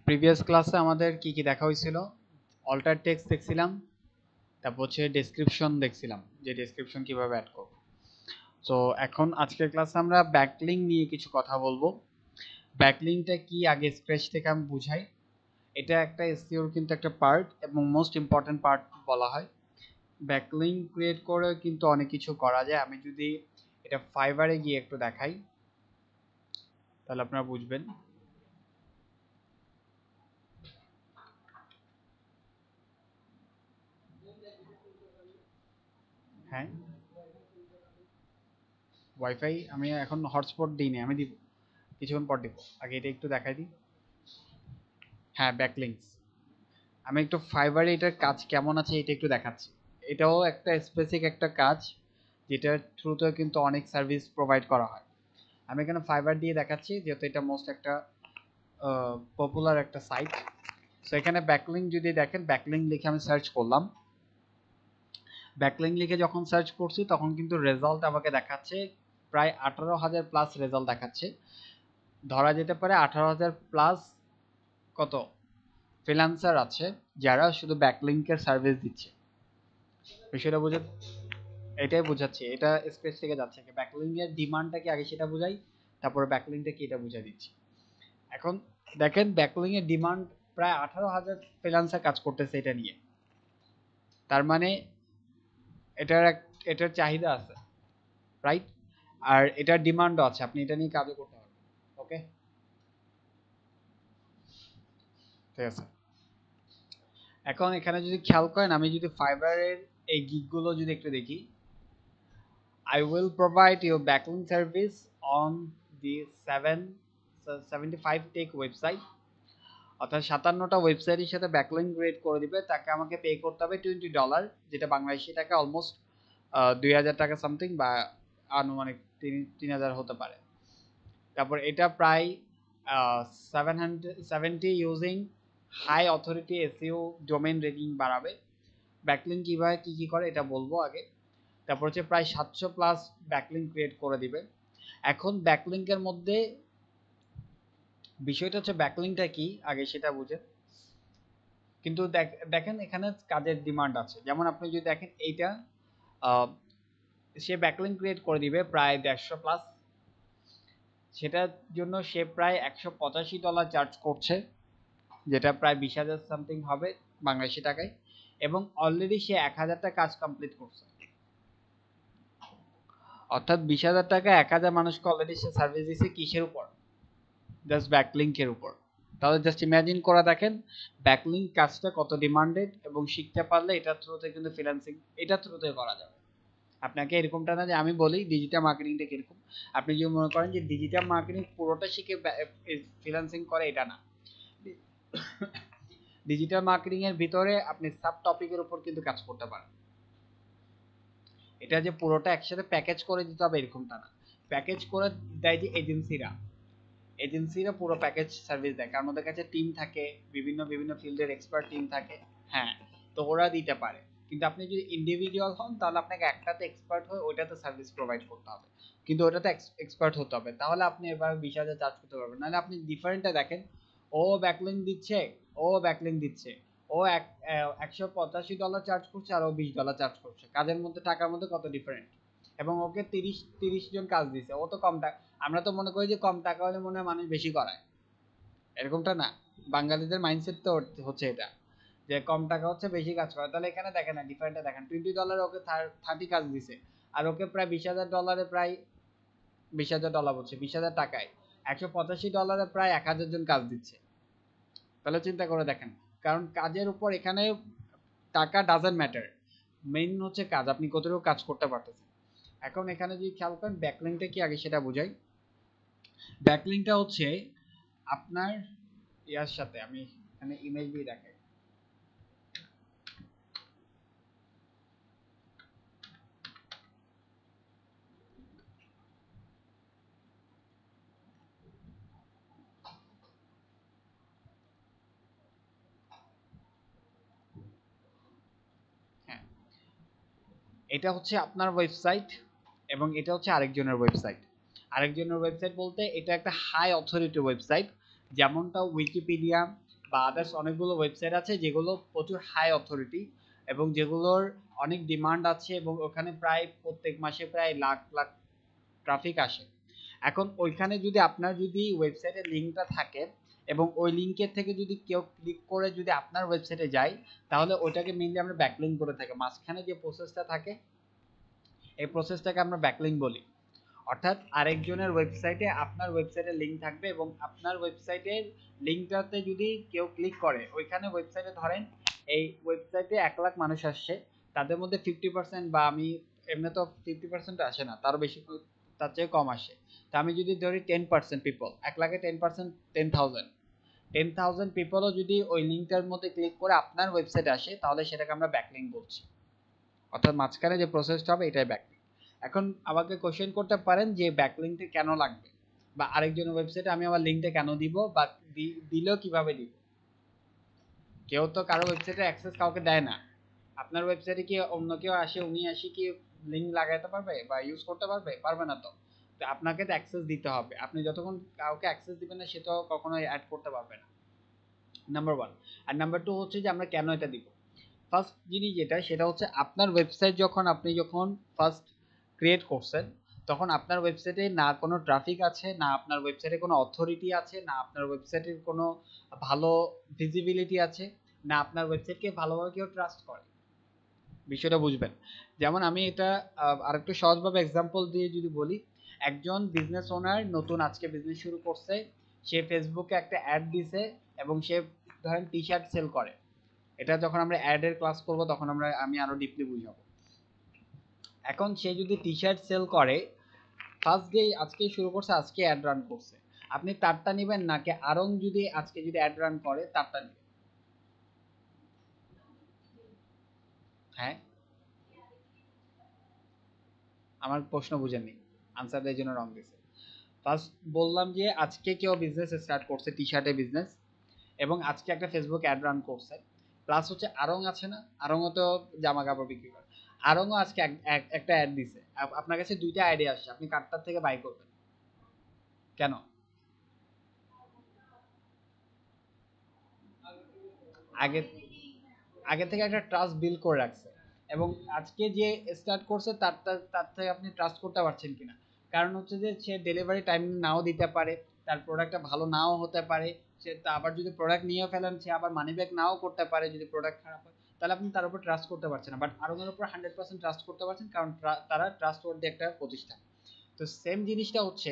Previous ক্লাসে আমাদের কি কি দেখা হয়েছিল? অল্টার টেক্সট দেখছিলাম, তারপর হচ্ছে ডেসক্রিপশন দেখছিলাম, যে ডেসক্রিপশন কিভাবে অ্যাড করব। তো এখন আজকের ক্লাসে আমরা ব্যাকলিঙ্ক নিয়ে কিছু কথা বলবো। ব্যাকলিঙ্কটা কি আগে স্ক্র্যাচ থেকে আমি বুঝাই। এটা একটা এসইওর কিন্তু একটা পার্ট এবং মোস্ট ইম্পর্টেন্ট পার্ট বলা হয়। ব্যাকলিঙ্ক ক্রিয়েট করে কিন্তু অনেক কিছু করা যায়। আমি যদি এটা ফাইবারে গিয়ে একটু দেখাই তাহলে আপনারা বুঝবেন। হ্যাঁ, ওয়াইফাই আমি এখন হটস্পট দিই নি, আমি দিব কিছুক্ষণ পর দিব। আগে এটা একটু দেখাই দিই। হ্যাঁ, ব্যাকলিংকস। আমি একটু ফাইবারে এটার কাজ কেমন আছে এটা একটু দেখাচ্ছি। এটাও একটা স্পেসিফিক একটা কাজ, যেটার থ্রুতে কিন্তু অনেক সার্ভিস প্রোভাইড করা হয়। আমি এখানে ফাইবার দিয়ে দেখাচ্ছি যেহেতু এটা মোস্ট একটা পপুলার একটা সাইট। সো এখানে ব্যাকলিঙ্ক যদি দেখেন, ব্যাকলিঙ্ক লিখে আমি সার্চ করলাম। ব্যাকলিঙ্ক লিখে যখন সার্চ করছি তখন কিন্তু রেজাল্ট আমাকে দেখাচ্ছে প্রায় 18,000 প্লাস রেজাল্ট দেখাচ্ছে। ধরা যেতে পারে 18,000 প্লাস কত ফ্রিল্যান্সার আছে যারা শুধু ব্যাকলিংকের সার্ভিস দিচ্ছে। বিষয়টা বুঝে, এটাই বোঝাচ্ছে। এটা স্ক্র্যাচ থেকে যাচ্ছে কি ব্যাকলিংকের ডিমান্ডটা কি আগে সেটা বুঝাই, তারপরে ব্যাকলিংটা কি এটা বুঝাই দিচ্ছি। এখন দেখেন ব্যাকলিং এর ডিমান্ড প্রায় 18,000 ফ্রিল্যান্সার কাজ করতেছে এটা নিয়ে। তার মানে এটার চাহিদা আছে, রাইট? আর এটার ডিমান্ডও আছে, আপনি এটা নিয়ে কাজও করতে পারবেন। ওকে, ঠিক আছে। এখন এখানে যদি খেয়াল করেন, আমি যদি ফাইবারের এই গিগগুলো যদি একটু দেখি, I will provide you backlink service on the 75 tech website। অর্থাৎ 57টা ওয়েবসাইটের সাথে ব্যাকলিঙ্ক ক্রিয়েট করে দিবে, তাকে আমাকে পে করতে হবে $20, যেটা বাংলাদেশি টাকা অলমোস্ট 2,000 টাকা সামথিং, বা আনুমানিক 3,000 হতে পারে। তারপর এটা প্রায় 770 using high authority SEO domain rating বাড়াবে। ব্যাকলিঙ্ক কিভাবে কি কি করে এটা বলবো আগে। তারপর হচ্ছে প্রায় 700 প্লাস ব্যাকলিঙ্ক ক্রিয়েট করে দিবে। এখন ব্যাকলিঙ্কের মধ্যে বিষয়টা হচ্ছে ব্যাকলিঙ্কটা কি আগে সেটা বুঝে। কিন্তু দেখেন এখানে কাজের ডিমান্ড আছে। যেমন আপনি যদি দেখেন এইটা, সে ব্যাকলিঙ্ক ক্রিয়েট করে দিবে প্রায় 150 প্লাস। সেটার জন্য সে প্রায় $185 চার্জ করছে, যেটা প্রায় 20,000 সামথিং হবে বাংলাদেশি টাকায়। এবং অলরেডি সে 1,000টা কাজ কমপ্লিট করছে। অর্থাৎ 20,000 টাকা 1,000 মানুষকে অলরেডি সে সার্ভিস দিচ্ছে কিসের উপর? জাস্ট ব্যাকলিঙ্কের উপর। তাহলে জাস্ট ইমাজিন করে দেখেন ব্যাকলিঙ্ক কাজটা কত ডিমান্ডেড, এবং শিখতে পারলে এটার থ্রুতে কিন্তু ফ্রিল্যান্সিং এটার থ্রুতে করা যাবে। আপনাকে এরকমটা না যে আমি বলি ডিজিটাল মার্কেটিংটা কিরকম, আপনি যদি মনে করেন যে ডিজিটাল মার্কেটিং পুরোটা শিখে ফ্রিল্যান্সিং করে, এটা না। ডিজিটাল মার্কেটিং এর ভিতরে আপনি সাব টপিকের উপর কিন্তু কাজ করতে পারেন। এটা যে পুরোটা একসাথে প্যাকেজ করে দিতে হবে এরকমটা না। প্যাকেজ করে দেয় যে এজেন্সিরা পুরো প্যাকেজ সার্ভিস দেয়, কারণ ওদের কাছে টিম থাকে, বিভিন্ন বিভিন্ন ফিল্ডের এক্সপার্ট টিম থাকে। হ্যাঁ, তো ওরা দিতে পারে। কিন্তু আপনি যদি ইন্ডিভিজুয়াল হন তাহলে আপনাকে একটাতে এক্সপার্ট হয়ে ওইটাতে সার্ভিস প্রোভাইড করতে হবে। কিন্তু ওটাতে এক্সপার্ট হতে হবে, তাহলে আপনি এবার 20,000 চার্জ করতে পারবেন। নাহলে আপনি ডিফারেন্টটা দেখেন, ও ব্যাকলিঙ্ক দিচ্ছে, ও $185 চার্জ করছে আর ও $20 চার্জ করছে। কাজের মধ্যে টাকার মধ্যে কত ডিফারেন্ট। এবং ওকে 30 জন কাজ দিছে, ও তো কম টাকা। আমরা তো মনে করি যে কম টাকা হলে মনে হয় মানুষ বেশি করায়, এরকমটা না। বাঙালিদের মাইন্ডসেট তো হচ্ছে এটা, যে কম টাকা হচ্ছে বেশি কাজ করে। তাহলে এখানে দেখেন না ডিফারেন্টটা দেখেন, $20 ওকে 30 কাজ দিছে, আর ওকে প্রায় $20,000 প্রায় $20,000 বলছে, 20,000 টাকায় $185 প্রায় 1,000 জন কাজ দিচ্ছে। তাহলে চিন্তা করে দেখেন, কারণ কাজের উপর এখানে টাকা ডাজেন্ট ম্যাটার, মেইন হচ্ছে কাজ, আপনি কতটুকু কাজ করতে পারতেছেন। এখন এখানে যদি খেয়াল করেন ব্যাকলিংটা কি আগে সেটা বুঝাই। ব্যাকলিংটা হচ্ছে আপনার ইয়ার সাথে, আমি এখানে ইমেজ দিয়ে দেখাই। হ্যাঁ, এটা হচ্ছে আপনার ওয়েবসাইট এবং এটা হচ্ছে আরেকজনের ওয়েবসাইট। আরেকজনের ওয়েবসাইট বলতে এটা একটা হাই অথরিটি ওয়েবসাইট, যেমনটা উইকিপিডিয়া বা আদার্স অনেকগুলো ওয়েবসাইট আছে যেগুলো প্রচুর হাই অথরিটি এবং যেগুলোর অনেক ডিমান্ড আছে এবং ওখানে প্রায় প্রত্যেক মাসে প্রায় লাখ লাখ ট্রাফিক আসে। এখন ওইখানে যদি আপনার যদি ওয়েবসাইটের লিঙ্কটা থাকে এবং ওই লিঙ্কের থেকে যদি কেউ ক্লিক করে যদি আপনার ওয়েবসাইটে যায়, তাহলে ওইটাকে মেইনলি আমরা ব্যাকলিঙ্ক করে থাকি। মাঝখানে যে প্রসেসটা থাকে এই প্রসেসটাকে আমরা ব্যাকলিঙ্ক বলি। অর্থাৎ আরেকজনের ওয়েবসাইটে আপনার ওয়েবসাইটের লিঙ্ক থাকবে এবং আপনার ওয়েবসাইটের লিঙ্কটাতে যদি কেউ ক্লিক করে, ওইখানে ওয়েবসাইটে ধরেন এই ওয়েবসাইটে 1,00,000 মানুষ আসছে, তাদের মধ্যে 50% বা আমি এমনি তো 50% আসে না, তারও বেশি, তার চেয়ে কম আসে। তা আমি যদি ধরি 10% পিপল, 1,00,000-এ 10% 10,000 পিপলও যদি ওই লিঙ্কটার মধ্যে ক্লিক করে আপনার ওয়েবসাইটে আসে, তাহলে সেটাকে আমরা ব্যাকলিঙ্ক বলছি। অর্থাৎ মাঝখানে যে প্রসেসটা হবে এটাই ব্যাকলিঙ্ক। এখন আমাকে কোশ্চেন করতে পারেন যে ব্যাকলিঙ্কটা কেন লাগবে, বা আরেকজনের ওয়েবসাইটে আমি আমার লিঙ্কটা কেন দিব, বা দিলেও কিভাবে দিব। কেউ তো কারো ওয়েবসাইটে অ্যাক্সেস কাউকে দেয় না। আপনার ওয়েবসাইটে কি অন্য কেউ আসে, উনি আসি কি লিঙ্ক লাগাইতে পারবে বা ইউজ করতে পারবে? পারবে না তো। তো আপনাকে তো অ্যাক্সেস দিতে হবে। আপনি যতক্ষণ কাউকে অ্যাক্সেস দিবেন না সে তো কখনোই অ্যাড করতে পারবে না। নাম্বার 1। আর নাম্বার 2 হচ্ছে যে আমরা কেন এটা দিব। ফার্স্ট জিনিস যেটা, সেটা হচ্ছে আপনার ওয়েবসাইট আপনি যখন ফার্স্ট ক্রিয়েট করছেন, তখন আপনার ওয়েবসাইটে না কোনো ট্রাফিক আছে, না আপনার ওয়েবসাইটে কোনো অথরিটি আছে, না আপনার ওয়েবসাইটের কোনো ভালো ভিজিবিলিটি আছে, না আপনার ওয়েবসাইটকে ভালোভাবে কেউ ট্রাস্ট করে। বিষয়টা বুঝবেন। যেমন আমি এটা আরেকটু সহজভাবে এক্সাম্পল দিয়ে যদি বলি, একজন বিজনেস ওনার নতুন আজকে বিজনেস শুরু করছে, সে ফেসবুকে একটা অ্যাড দিছে এবং সে ধরেন টি শার্ট সেল করে। এটা যখন আমরা অ্যাডের ক্লাস করব তখন আমি আরো ডিপলি বুঝাবো। এখন সে যদি টি শার্ট সেল করে, ফার্স্ট ডে আজকে শুরু করছে, আজকে অ্যাড রান করছে, আপনি তারটা নেবেন নাকি আরং যদি আজকে যদি অ্যাড রান করে তারটা নেবেন? হ্যাঁ, আমার প্রশ্ন বুঝেননি, আনসার দেওয়ার জন্য রং দিছে। ফার্স্ট বললাম যে আজকে কেউ বিজনেস স্টার্ট করছে, টি শার্টের বিজনেস, এবং আজকে একটা ফেসবুক অ্যাড রান করছে। প্লাস হচ্ছে আরং আছে না, আরংও তো জামা কাপড় বিক্রি করে, আরংও আজকে একটা অ্যাড দিছে। আপনার কাছে দুইটা আইডিয়া আসছে, আপনি কারটার থেকে বাই করবেন? কেন? আগে আগে থেকে একটা ট্রাস্ট বিল্ড করে রাখছে, এবং আজকে যে স্টার্ট করছে তার থেকে আপনি ট্রাস্ট করতে পারছেন কিনা। কারণ হচ্ছে যে সে ডেলিভারি টাইম নাও দিতে পারে, তার প্রোডাক্টটা ভালো নাও হতে পারে, সে আবার যদি প্রোডাক্ট নিয়ে ফেলেন সে আবার মানি ব্যাক নাও করতে পারে যদি প্রোডাক্ট খারাপ হয়, তাহলে আপনি তার উপর ট্রাস্ট করতে পারছেন না। বাট আরঙের উপর 100% ট্রাস্ট করতে পারছেন, কারণ তারা ট্রাস্টওয়ার্দি একটা প্রতিষ্ঠান। তো সেম জিনিসটা হচ্ছে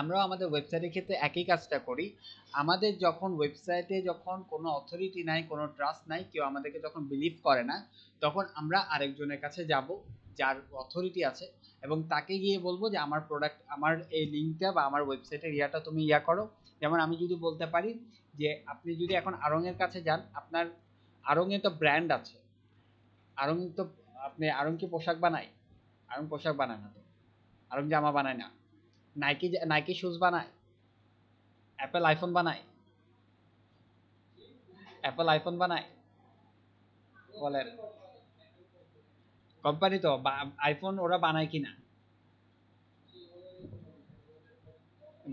আমরাও আমাদের ওয়েবসাইটের ক্ষেত্রে একই কাজটা করি। আমাদের যখন ওয়েবসাইটে যখন কোনো অথরিটি নাই, কোনো ট্রাস্ট নাই, কেউ আমাদেরকে যখন বিলিভ করে না, তখন আমরা আরেকজনের কাছে যাব যার অথরিটি আছে এবং তাকে গিয়ে বলবো যে আমার প্রোডাক্ট, আমার এই লিঙ্কটা বা আমার ওয়েবসাইটের ইয়াটা তুমি ইয়া করো। যেমন আমি যদি বলতে পারি যে আপনি যদি এখন আড়ং-এর কাছে যান, আপনার আড়ং-এ তো ব্র্যান্ড আছে, আড়ং তো, আপনি আড়ং কি পোশাক বানায়? আড়ং পোশাক বানায় না তো, আড়ং জামা বানায় না। নাইকি নাইকি শুজ বানায়? অ্যাপেল আইফোন বানায়? অ্যাপেল আইফোন বানায়? বলেন। কোম্পানি তো আইফোন ওরা বানায় কিনা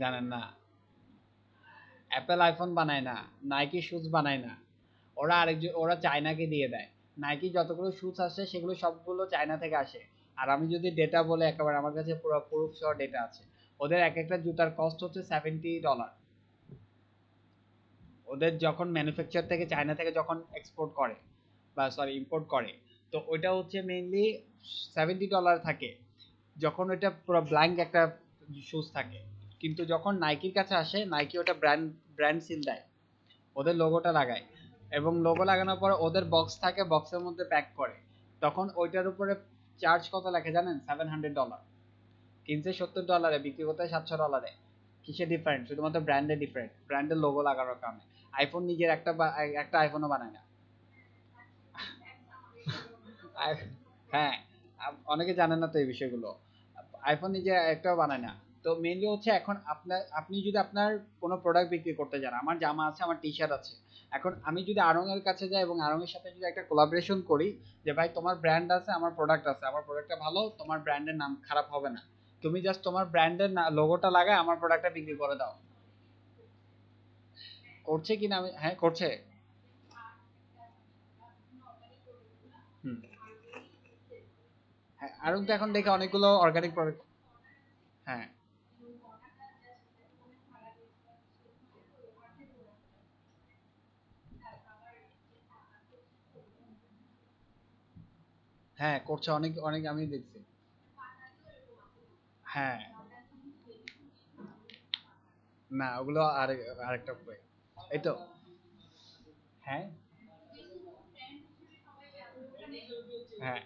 জানেন না। অ্যাপেল আইফোন বানায় না, নাইকি শুজ বানায় না, ওরা চায়নাকে দিয়ে দেয়। নাইকি যতগুলো শুজ আসে সেগুলো সবগুলো চায়না থেকে আসে। আর আমি যদি ডেটা বলে, একেবারে আমার কাছে পুরো প্রুফ সহ ডেটা আছে, ওদের এক একটা জুতার কস্ট হচ্ছে $70। ওদের যখন ম্যানুফ্যাকচার থেকে চায়না থেকে যখন এক্সপোর্ট করে বা সরি ইম্পোর্ট করে, তো ওইটা হচ্ছে মেইনলি $70 থাকে যখন ওইটা পুরো ব্ল্যাঙ্ক একটা শুজ থাকে। কিন্তু যখন নাইকির কাছে আসে, নাইকি ওটা ব্র্যান্ড ব্র্যান্ড সিল দেয়, ওদের লোগোটা লাগায়, এবং লোগো লাগানোর পর ওদের বক্স থাকে, বক্সের মধ্যে প্যাক করে, তখন ওইটার উপরে চার্জ কত লেখে জানেন? $700। কিনছে $70, বিক্রি করতে হয় $700। কিসে ডিফারেন্ট? শুধুমাত্র ব্র্যান্ডে ডিফারেন্ট, ব্র্যান্ডের লোগো লাগানোর কারণে। আইফোন নিজের একটা আইফোনও বানায় না। হ্যাঁ, অনেকে জানেন না তো এই বিষয়গুলো। আইফোন নিজে একটাও বানায় না। তো মেইনলি হচ্ছে এখন আপনি যদি আপনার কোনো প্রোডাক্ট বিক্রি করতে যান, আমার জামা আছে, আমার টি শার্ট আছে, এখন আমি যদি আড়ং এর কাছে যাই এবং আড়ং এর সাথে যদি একটা কোলাবোরেশন করি যে ভাই তোমার ব্র্যান্ড আছে, আমার প্রোডাক্ট আছে, আমার প্রোডাক্টটা ভালো, তোমার ব্র্যান্ডের নাম খারাপ হবে না, তুমি জাস্ট তোমার ব্র্যান্ডের লোগোটা লাগায় আমার প্রোডাক্টটা বিক্রি করে দাও। করছে কিনা আমি, হ্যাঁ করছে। হুম। হ্যাঁ, আরো তো এখন দেখে অনেকগুলো অর্গানিক প্রোডাক্ট। হ্যাঁ হ্যাঁ করছে, অনেক অনেক আমি দেখছি। হ্যাঁ, না ওগুলো আরেকটা উপায়। এই তো। হ্যাঁ হ্যাঁ,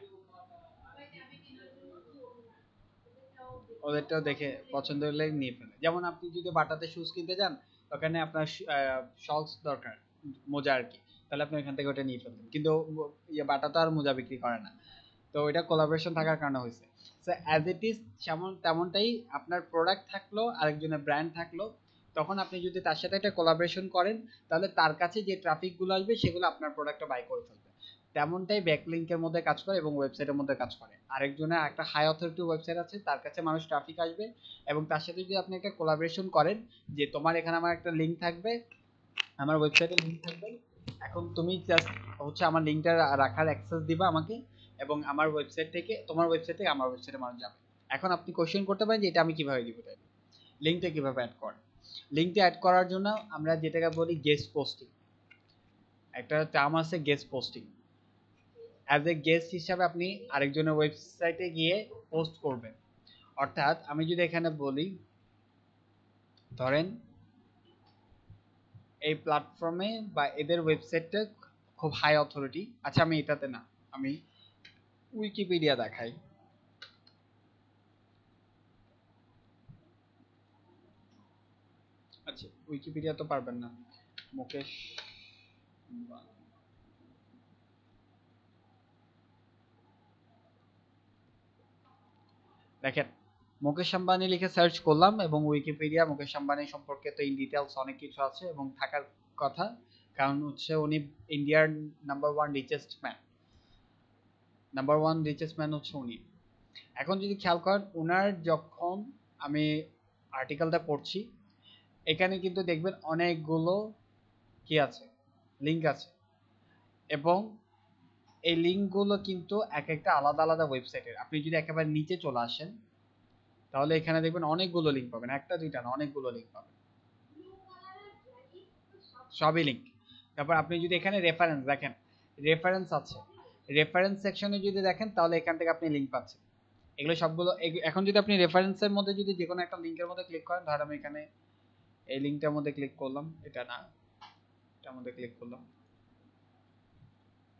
ওদেরটাও দেখে পছন্দ হলে নিয়ে ফেলে। যেমন আপনি যদি বাটাতে শুজ কিনতে যান, ওখানে আপনার শক্স দরকার, মোজা আর কি, তাহলে আপনি ওখান থেকে ওটা নিয়ে ফেলবেন। কিন্তু ইয়ে বাটা তো আর মোজা বিক্রি করে না। তো এটা কোলাবোরেশন থাকার কারণে হয়েছে। সো অ্যাজ ইট ইজ তেমনটাই, আপনার প্রোডাক্ট থাকলো, আরেকজনের ব্র্যান্ড থাকলো, তখন আপনি যদি তার সাথে একটা কোলাবোরেশন করেন, তাহলে তার কাছে যে ট্রাফিকগুলো আসবে সেগুলো আপনার প্রোডাক্টটা বাই করে ফেলবে। তেমনটাই ব্যাকলিংকের মধ্যে কাজ করে এবং ওয়েবসাইটের মধ্যে কাজ করে। আরেকজনের একটা হাই অথরিটি ওয়েবসাইট আছে, তার কাছে মানুষ ট্রাফিক আসবে, এবং তার সাথে যদি আপনি একটা কোলাবোরেশন করেন, যে তোমার এখানে আমার একটা লিঙ্ক থাকবে, আমার ওয়েবসাইটে লিংক থাকবে, এখন তুমি জাস্ট হচ্ছে আমার লিংকটা রাখার অ্যাক্সেস দিবা আমাকে, এবং আমার ওয়েবসাইট থেকে তোমার ওয়েবসাইট থেকে আমার ওয়েবসাইটে মানুষ যাবে। এখন আপনি কোশ্চেন করতে পারেন যে এটা আমি কিভাবে দিব, তাই লিংকটা কিভাবে অ্যাড করেন। লিংকটা অ্যাড করার জন্য আমরা যেটাকে বলি গেস্ট পোস্টিং, একটা টার্ম আছে guest posting. As a guest হিসাবে আপনি আরেকজনের ওয়েবসাইটে গিয়ে পোস্ট করবেন। অর্থাৎ আমি যদি এখানে বলি, ধরেন এই প্ল্যাটফর্মে বা এদের ওয়েবসাইটটা খুব হাই অথরিটি, আচ্ছা আমি এটাতে না, আমি উইকিপিডিয়া দেখাই। আচ্ছা উইকিপিডিয়া তো পারবেন না। মুকেশ আম্বানি। দেখেন, মুকেশ আম্বানি লিখে সার্চ করলাম এবং উইকিপিডিয়া মুকেশ আম্বানি সম্পর্কে তো ইন ডিটেলস অনেক কিছু আছে এবং থাকার কথা, কারণ হচ্ছে উনি ইন্ডিয়ার number 1 richest man, number 1 richest man হচ্ছে উনি। এখন যদি খেয়াল করেন ওনার যখন আমি আর্টিকেলটা পড়ছি, এখানে কিন্তু দেখবেন অনেকগুলো কি আছে, লিঙ্ক আছে, এবং এই লিঙ্কগুলো কিন্তু এক একটা আলাদা আলাদা ওয়েবসাইটের। আপনি যদি একেবারে নিচে চলে আসেন, তাহলে এখানে দেখবেন অনেকগুলো লিঙ্ক পাবেন, একটা দুইটা না, অনেকগুলো লিঙ্ক পাবেন, সবই লিঙ্ক। তারপর আপনি যদি এখানে রেফারেন্স দেখেন, রেফারেন্স আছে, রেফারেন্স সেকশনে যদি দেখেন তাহলে এখান থেকে আপনি লিঙ্ক পাচ্ছেন। এগুলো সবগুলো এখন যদি আপনি রেফারেন্সের মধ্যে যদি যে কোনো একটা লিঙ্কের মধ্যে ক্লিক করেন, ধর আমি এখানে এই লিঙ্কটার মধ্যে ক্লিক করলাম, এটা না, এটার মধ্যে ক্লিক করলাম,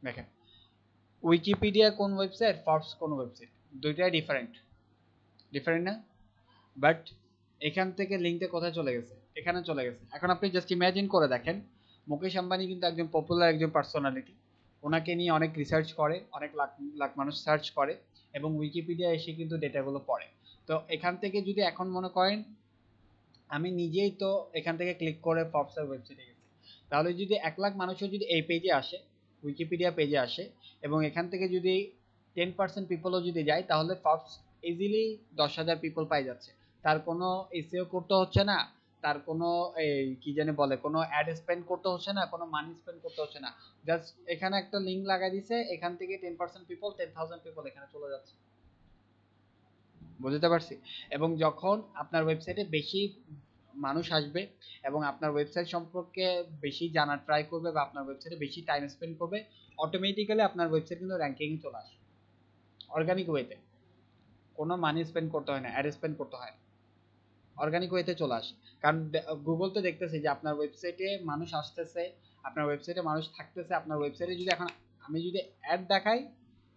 দেখেন উইকিপিডিয়া কোন ওয়েবসাইট, ফর্বস কোন ওয়েবসাইট, দুইটাই ডিফারেন্ট, ডিফারেন্ট না? বাট এখান থেকে লিঙ্কটা কোথায় চলে গেছে, এখানে চলে গেছে। এখন আপনি জাস্ট ইমাজিন করে দেখেন, মুকেশ আম্বানি কিন্তু একজন পপুলার একজন পার্সোনালিটি, ওনাকে নিয়ে অনেক রিসার্চ করে, অনেক লাখ লাখ মানুষ সার্চ করে, এবং উইকিপিডিয়া এসে কিন্তু ডেটাগুলো পড়ে। তো এখান থেকে যদি এখন মনে করেন আমি নিজেই তো এখান থেকে ক্লিক করে ফর্বসের ওয়েবসাইটে গেছি, তাহলে যদি 1 লাখ মানুষও যদি এই পেজে আসে, উইকিপিডিয়া পেজে আসে, এবং এখান থেকে যদি 10% পিপলও যদি যায়, তাহলে ফর্বস ইজিলি 10,000 পিপল পাই যাচ্ছে। তার কোনো এসইও করতে হচ্ছে না, তার কোনো এই কি জানি বলে, কোনো অ্যাড স্পেন্ড করতে হচ্ছে না, কোনো মানি স্পেন্ড করতে হচ্ছে না, জাস্ট এখানে একটা লিঙ্ক লাগাই দিছে, এখান থেকে 10% পিপল, 10,000 পিপল এখানে চলে যাচ্ছে। বুঝতে পারছি। এবং যখন আপনার ওয়েবসাইটে বেশি মানুষ আসবে এবং আপনার ওয়েবসাইট সম্পর্কে বেশি জানার ট্রাই করবে বা আপনার ওয়েবসাইটে বেশি টাইম স্পেন্ড করবে, অটোমেটিক্যালি আপনার ওয়েবসাইট কিন্তু র্যাঙ্কিংয়ে চলে আসে অর্গানিক ওয়েতে। কোনো মানি স্পেন্ড করতে হয় না, অ্যাড স্পেন্ড করতে হয় না, অর্গানিক ওয়েতে চলে আসে। কারণ গুগল তো দেখতেছে যে আপনার ওয়েবসাইটে মানুষ আসতেছে, আপনার ওয়েবসাইটে মানুষ থাকতেছে, আপনার ওয়েবসাইটে যদি এখন আমি যদি অ্যাড দেখাই,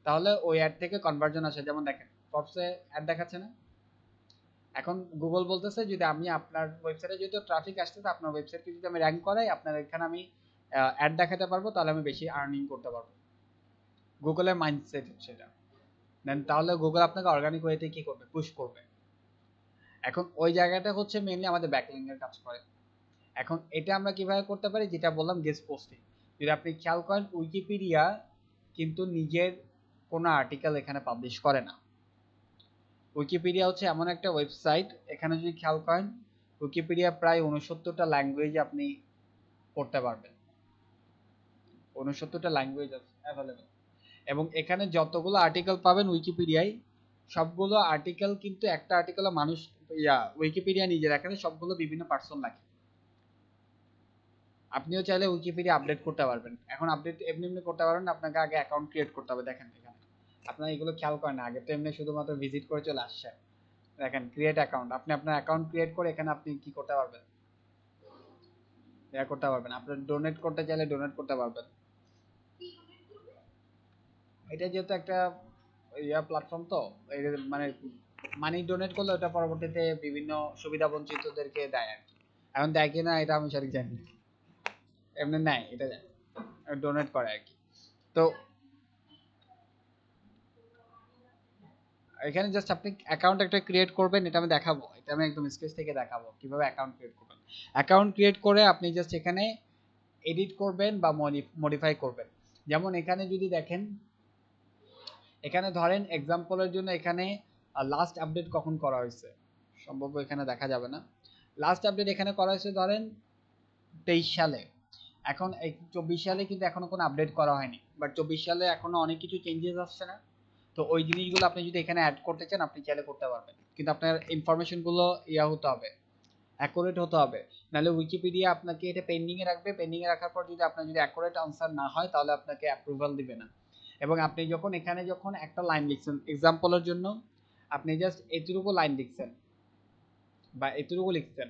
তাহলে ওই অ্যাড থেকে কনভার্জন আসে। যেমন দেখেন ফর্বসে অ্যাড দেখাচ্ছে না, এখন গুগল বলতেছে যদি আমি আপনার ওয়েবসাইটে যেহেতু ট্রাফিক আসতেছে, আপনার ওয়েবসাইটকে যদি আমি র্যাঙ্ক করাই, আপনার এখানে আমি অ্যাড দেখাতে পারবো, তাহলে আমি বেশি আর্নিং করতে পারবো। গুগলের মাইন্ডসেট হচ্ছে এটা। দেন তাহলে গুগল আপনাকে অর্গানিক ওয়েতে কি করবে, পুশ করবে। এখন ওই জায়গাটা হচ্ছে মেইনলি আমাদের ব্যাকলিংকের কাজ করে। এখন এটা আমরা কিভাবে করতে পারি, যেটা বললাম গেস্ট পোস্টিং। যদি আপনি খেয়াল করেন উইকিপিডিয়া কিন্তু নিজের কোনো আর্টিকেল এখানে পাবলিশ করে না। উইকিপিডিয়া হচ্ছে এমন একটা ওয়েবসাইট, এখানে যদি খেয়াল করেন উইকিপিডিয়া প্রায় 69টা ল্যাঙ্গুয়েজে আপনি করতে পারবেন। 69টা ল্যাঙ্গুয়েজ আছে অ্যাভেলেবল। এবং এখানে যতগুলো আর্টিকেল পাবেন উইকিপিডিয়ায়, সবগুলো আর্টিকেল কিন্তু একটা আর্টিকেলে মানুষ উইকিপিডিয়া নিজের এখানে সবগুলো বিভিন্ন পার্সন লাগে। আপনিও চাইলে উইকিপিডিয়া আপডেট করতে পারবেন। এখন আপডেট এমনি এমনি করতে পারবেন, আপনাকে আগে অ্যাকাউন্ট ক্রিয়েট করতে হবে। দেখেন এখানে আপনারা এগুলো খেয়াল করেন না, আগে তো এমনি শুধুমাত্র ভিজিট করে চলে আসছে। দেখেন ক্রিয়েট অ্যাকাউন্ট, আপনি আপনার অ্যাকাউন্ট ক্রিয়েট করে এখানে আপনি কি করতে পারবেন, করতে পারবেন। আপনার ডোনেট করতে চাইলে ডোনেট করতে পারবেন। এটা যেহেতু একটা প্ল্যাটফর্ম, তো মানে মানি ডোনেট করলে ওটা পরবর্তীতে বিভিন্ন সুবিধা বঞ্চিতদেরকে দেয় আর কি। এখন দেয় কিনা এটা আমি সঠিক জানি না, এমনি নেয়, এটা ডোনেট করে আর কি। তো এখানে জাস্ট আপনি অ্যাকাউন্ট একটা ক্রিয়েট করবেন, এটা আমি দেখাবো, এটা আমি একদম স্কেচ থেকে দেখাবো কিভাবে অ্যাকাউন্ট ক্রিয়েট করবেন। অ্যাকাউন্ট ক্রিয়েট করে আপনি জাস্ট এখানে এডিট করবেন বা মডিফাই করবেন। যেমন এখানে যদি দেখেন, এখানে ধরেন এক্সাম্পলের জন্য এখানে লাস্ট আপডেট কখন করা হয়েছে, সম্ভব এখানে দেখা যাবে না। লাস্ট আপডেট এখানে করা হয়েছে ধরেন 23 সালে। এখন এই 24 সালে কিন্তু এখনো কোনো আপডেট করা হয়নি, বাট 24 সালে এখনো অনেক কিছু চেঞ্জেস আসছে না। তো ওই জিনিসগুলো আপনি যদি এখানে অ্যাড করতে চান আপনি চাইলে করতে পারবেন, কিন্তু আপনার ইনফরমেশনগুলো হতে হবে, অ্যাকুরেট হতে হবে। নাহলে উইকিপিডিয়া আপনাকে এটা পেন্ডিং এ রাখবে, পেন্ডিং এ রাখার পর যদি আপনার যদি অ্যাকুরেট আনসার না হয় তাহলে আপনাকে অ্যাপ্রুভাল দিবে না। এবং আপনি যখন এখানে যখন একটা লাইন লিখছেন এক্সাম্পলের জন্য, আপনি জাস্ট এতটুকু লাইন লিখছেন বা এতটুকু লিখছেন,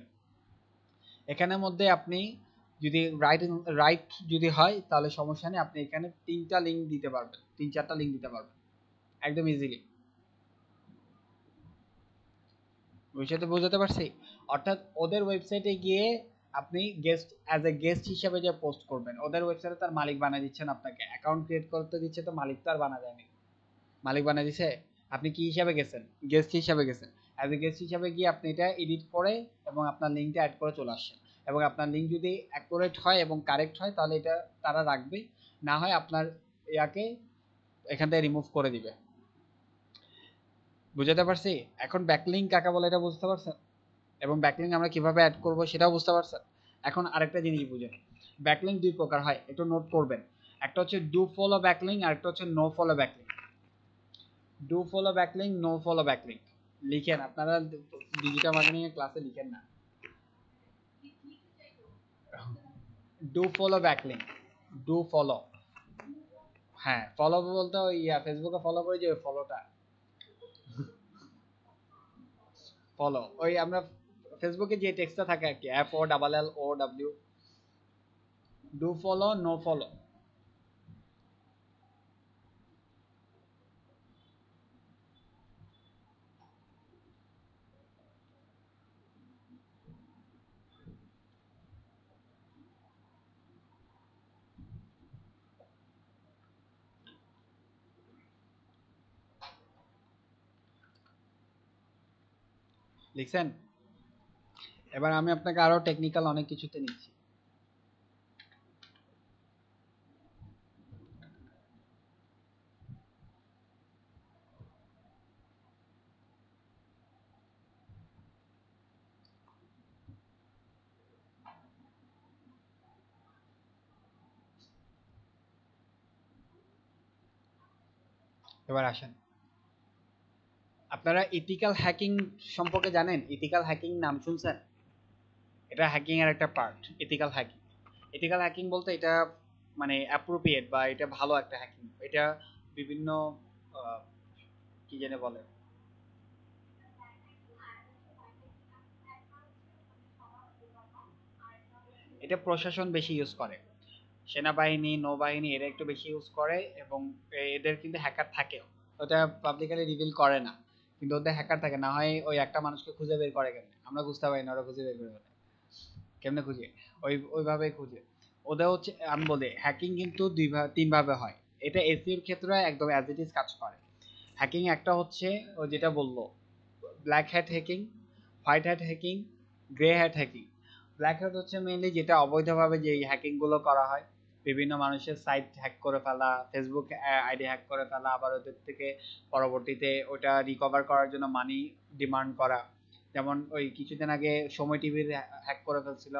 এখানের মধ্যে আপনি যদি রাইট যদি হয় তাহলে সমস্যা নেই, আপনি এখানে 3টা লিঙ্ক দিতে পারবেন, 3-4টা লিঙ্ক দিতে পারবেন একদম ইজিলি। বিষয়টা বোঝাতে পারছি? অর্থাৎ ওদের ওয়েবসাইটে গিয়ে আপনি গেস্ট হিসেবে যে পোস্ট করবেন, ওদের ওয়েবসাইটে তার মালিক বানিয়ে দিচ্ছেন, আপনাকে অ্যাকাউন্ট ক্রিয়েট করতে দিচ্ছে, তো মালিক তো আর বানা যায়নি, মালিক বানিয়ে দিছে। আপনি কি হিসাবে গেছেন, গেস্ট হিসাবে গেছেন। অ্যাজ এ গেস্ট হিসাবে গিয়ে আপনি এটা এডিট করে এবং আপনার লিঙ্কটা অ্যাড করে চলে আসছেন। এবং আপনার লিঙ্ক যদি অ্যাকুরেট হয় এবং কারেক্ট হয় তাহলে এটা তারা রাখবে, না হয় আপনার ইয়াকে এখান থেকে রিমুভ করে দিবে। বুঝাতে পারছি? এখন ব্যাকলিঙ্ক কাকে বলে এটা বুঝতে পারছেন, এবং ব্যাকলিঙ্ক আমরা কিভাবে অ্যাড করব সেটাও বুঝতে পারছেন। এখন আরেকটা জিনিস বুঝেন, ব্যাকলিঙ্ক দুই প্রকার হয়, একটু নোট করবেন। একটা হচ্ছে ডু ফলো ব্যাকলিঙ্ক আর একটা হচ্ছে no follow backlink. Do follow backlink, no follow backlink লিখেন আপনারা, ডিজিটাল মার্কেটিং এর ক্লাসে লিখেন না। Do follow backlink, do follow, হ্যাঁ ফলো বলতে ওই ফেসবুকে ফলো করে যে ফলোটা, ফলো ওই আমরা ফেসবুকে যে টেক্সটটা থাকে আর কি, FOLLOW, do follow no follow. লিখছেন? এবার আমি আপনাকে আরো টেকনিক্যাল অনেক কিছুতে নিচ্ছি। এবার আসেন, আপনারা ইথিক্যাল হ্যাকিং সম্পর্কে জানেন? ইথিক্যাল হ্যাকিং নাম শুনছেন? এটা হ্যাকিং এর একটা part, ethical hacking. Ethical hacking বলতে এটা মানে অ্যাপ্রোপ্রিয়েট বা এটা ভালো একটা হ্যাকিং। এটা বিভিন্ন কি জানে বলে, এটা প্রশাসন বেশি ইউজ করে, সেনাবাহিনী নৌবাহিনী এরা একটু বেশি ইউজ করে। এবং এদের কিন্তু হ্যাকার থাকেও, ওটা পাবলিকালি রিভিল করে না, কিন্তু ওদের হ্যাকার থাকে। না হয় ওই একটা মানুষকে খুঁজে বের করে কেমনে, আমরা বুঝতে পারি না, ওরা খুঁজে বের করে ফেলে। কেমনে খুঁজে? ওইভাবেই খুঁজে। ওদের হচ্ছে আমি বলি হ্যাকিং কিন্তু তিন ভাবে হয়। এটা এসইওর ক্ষেত্রে একদম অ্যাজ ইট ইজ কাজ করে। হ্যাকিং একটা হচ্ছে ও যেটা বললো black hat hacking, white hat hacking, grey hat hacking. Black hat হচ্ছে মেইনলি যেটা অবৈধভাবে যে হ্যাকিং গুলো করা হয়, বিভিন্ন মানুষের সাইট হ্যাক করে ফেলা, ফেসবুক আইডি হ্যাক করে ফেলা, আবার ওদের থেকে পরবর্তীতে ওটা রিকভার করার জন্য মানি ডিমান্ড করা, যেমন ওই কিছুদিন আগে সময় টিভির হ্যাক করে ফেলছিল,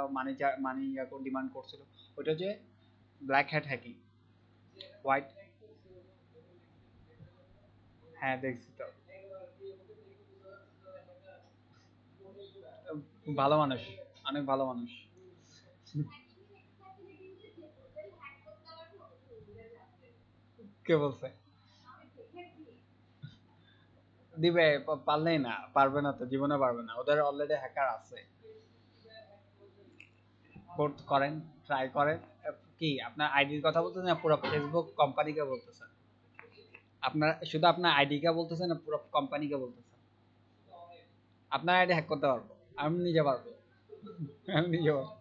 মানি ডিমান্ড করছিল। ওটা হচ্ছে ব্ল্যাক হ্যাট হ্যাকিং। হোয়াইট, হ্যাঁ দেখছি তো। ভালো মানুষ, অনেক ভালো মানুষ। কে বলছে? দিবে, পারলেই না, পারবে না তো, জীবনে পারবে না, ওদের অলরেডি হ্যাকার আছে। করেন, ট্রাই করেন। কি আপনার আইডির কথা বলতেছেন না পুরো ফেসবুক কোম্পানিকে বলতেছেন? আপনার শুধু আপনার আইডি কে বলতেছেন না পুরো কোম্পানিকে বলতেছেন? আপনার আইডি হ্যাক করতে পারবো, আমি নিজে পারবো। আমি নিজে পারবো,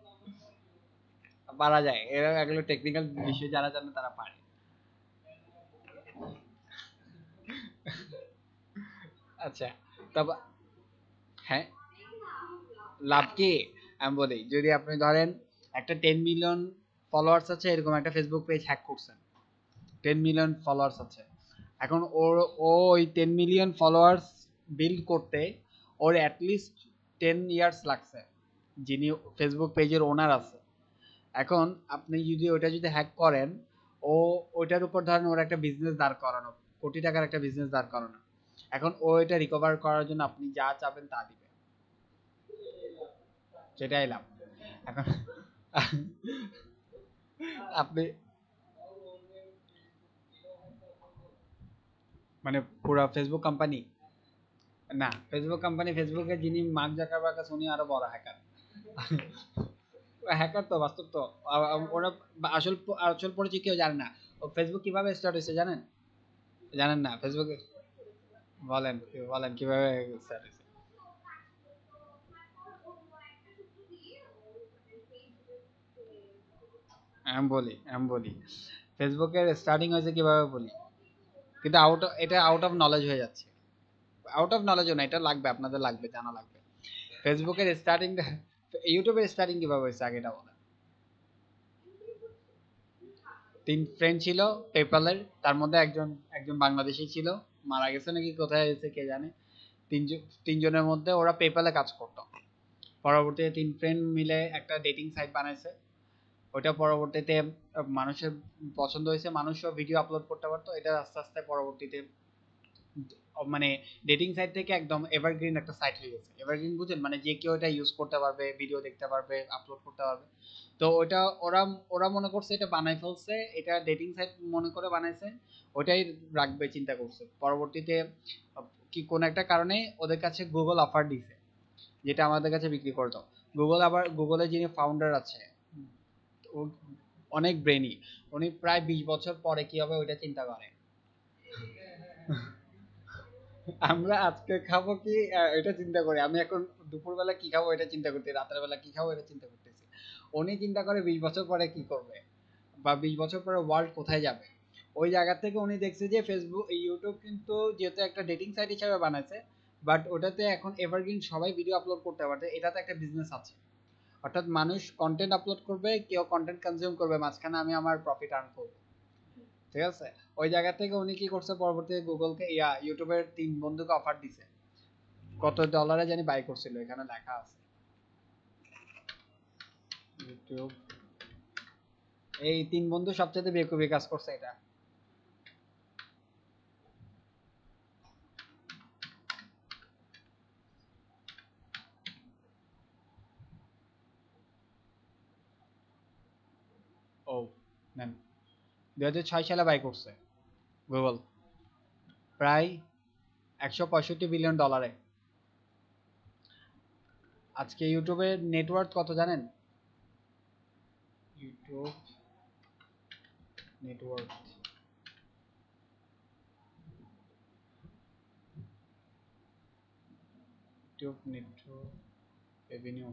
পারা যায়, এরা এগুলো টেকনিক্যাল বিষয় যারা জানে তারা পারে। আচ্ছা, তবে হ্যাঁ, লাভ কি আমি বলি, যদি আপনি ধরেন একটা 10 মিলিয়ন ফলোয়ার্স আছে এরকম একটা ফেসবুক পেজ হ্যাক করছেন, 10 মিলিয়ন ফলোয়ার্স আছে, এখন ওর, ও ওই 10 মিলিয়ন ফলোয়ার্স বিল্ড করতে ওর অ্যাটলিস্ট 10 ইয়ার্স লাগছে, যিনি ফেসবুক পেজের ওনার আছে। এখন আপনি যদি ওটা যদি হ্যাক করেন, ও ওইটার উপর ধরেন ওর একটা বিজনেস দাঁড় করানো, কোটি টাকার একটা বিজনেস দাঁড় করানো, এখন ও এটা রিকভার করার জন্য আপনি যা চাবেন তা দিবে, সেটাই লাভ। এখন আপনি মানে পুরো ফেসবুক কোম্পানি, না ফেসবুক কোম্পানি, ফেসবুকে যিনি মার্ক জাকারবার্গ আছে উনি আরো বড় হ্যাকার। হ্যাকার তো বাস্তব তো। ওরা আসল আসল পরিচয় কেউ জানে না। ও ফেসবুক কিভাবে স্টার্ট হয়েছে জানেন? জানেন না ফেসবুকে? বলেন, বলেন কিভাবে স্টার্ট হয়েছে। আমি বলি ফেসবুকের স্টার্টিং হয়েছে কিভাবে বলি, কিন্তু এটা আউট অফ নলেজ হয়ে যাচ্ছে। আউট অফ নলেজও না, এটা লাগবে, আপনাদের লাগবে, জানা লাগবে। ফেসবুকের স্টার্টিং, ইউটিউবের স্টার্টিং কিভাবে হয়েছে আগে এটা বলেন। তিন ফ্রেন্ড ছিল পেপালের, তার মধ্যে একজন একজন বাংলাদেশি ছিল, মারা গেছে নাকি কোথায় গেছে কে জানে। তিনজনের মধ্যে ওরা পেপালে কাজ করতো। পরবর্তীতে তিন ফ্রেন্ড মিলে একটা ডেটিং সাইট বানাইছে। ওটা পরবর্তীতে মানুষের পছন্দ হয়েছে, মানুষও ভিডিও আপলোড করতে পারতো, এটা আস্তে আস্তে পরবর্তীতে মানে ডেটিং সাইট থেকে একদম এভারগ্রিন একটা সাইট হয়ে গেছে। এভারগ্রিন বুঝেন, মানে যে কেউ এটা ইউজ করতে পারবে, ভিডিও দেখতে পারবে, আপলোড করতে পারবে। তো ওটা ওরা ওরা মনে করছে এটা বানাই ফেলছে, এটা ডেটিং সাইট মনে করে বানাইছে, ওটাই রাখবে চিন্তা করছে। পরবর্তীতে কি কোন একটা কারণে ওদের কাছে গুগল অফার দিছে যেটা আমাদের কাছে বিক্রি করতো। গুগল, আবার গুগলের যিনি ফাউন্ডার আছে ও অনেক ব্রেনি, উনি প্রায় 20 বছর পরে কি হবে ওইটা চিন্তা করে। আমরা আজকে খাবো কি এটা চিন্তা করি, আমি এখন দুপুরবেলা কি খাবো এটা চিন্তা করতে, রাতের বেলা কি খাবো এটা চিন্তা করতেছি। উনি চিন্তা করে 20 বছর পরে কি করবে, বা 20 বছর পরে ওয়ার্ল্ড কোথায় যাবে। ওই জায়গা থেকে উনি দেখছে যে ফেসবুক, ইউটিউব কিন্তু যেহেতু একটা ডেটিং সাইট হিসেবে বানাইছে, বাট ওটাতে এখন এভারগ্রিন সবাই ভিডিও আপলোড করতে পারবে, এটাতে একটা বিজনেস আছে। অর্থাৎ মানুষ কন্টেন্ট আপলোড করবে, কেউ কন্টেন্ট কনজিউম করবে, মাঝখানে আমি আমার প্রফিট আর্ন করবো। ঠিক আছে, ওই জায়গা থেকে উনি কি করছে, পরবর্তীতে গুগলকে ইউটিউবের তিন বন্ধুকে অফার দিছে, কত ডলারে জানি বাই করছিল, এখানে লেখা আছে। ইউটিউব, এই তিন বন্ধু সবচেয়ে বেকুবি কাজ করছে এটা। ও নেন, 2006 সালে বাই করছে গুগল, প্রায় 165 বিলিয়ন ডলারে। আজকে ইউটিউবের নেটওয়ার্ক কত জানেন? YouTube network, YouTube network revenue,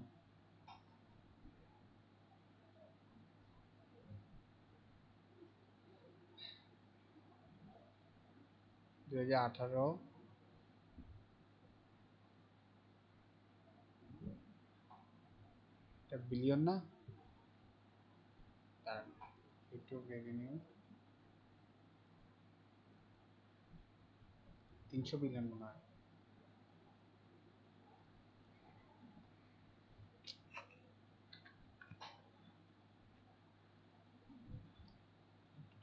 2018, এটা বিলিয়ন না, দাঁড়ান, ইউটিউব রেভিনিউ 300 বিলিয়ন মনে হয়।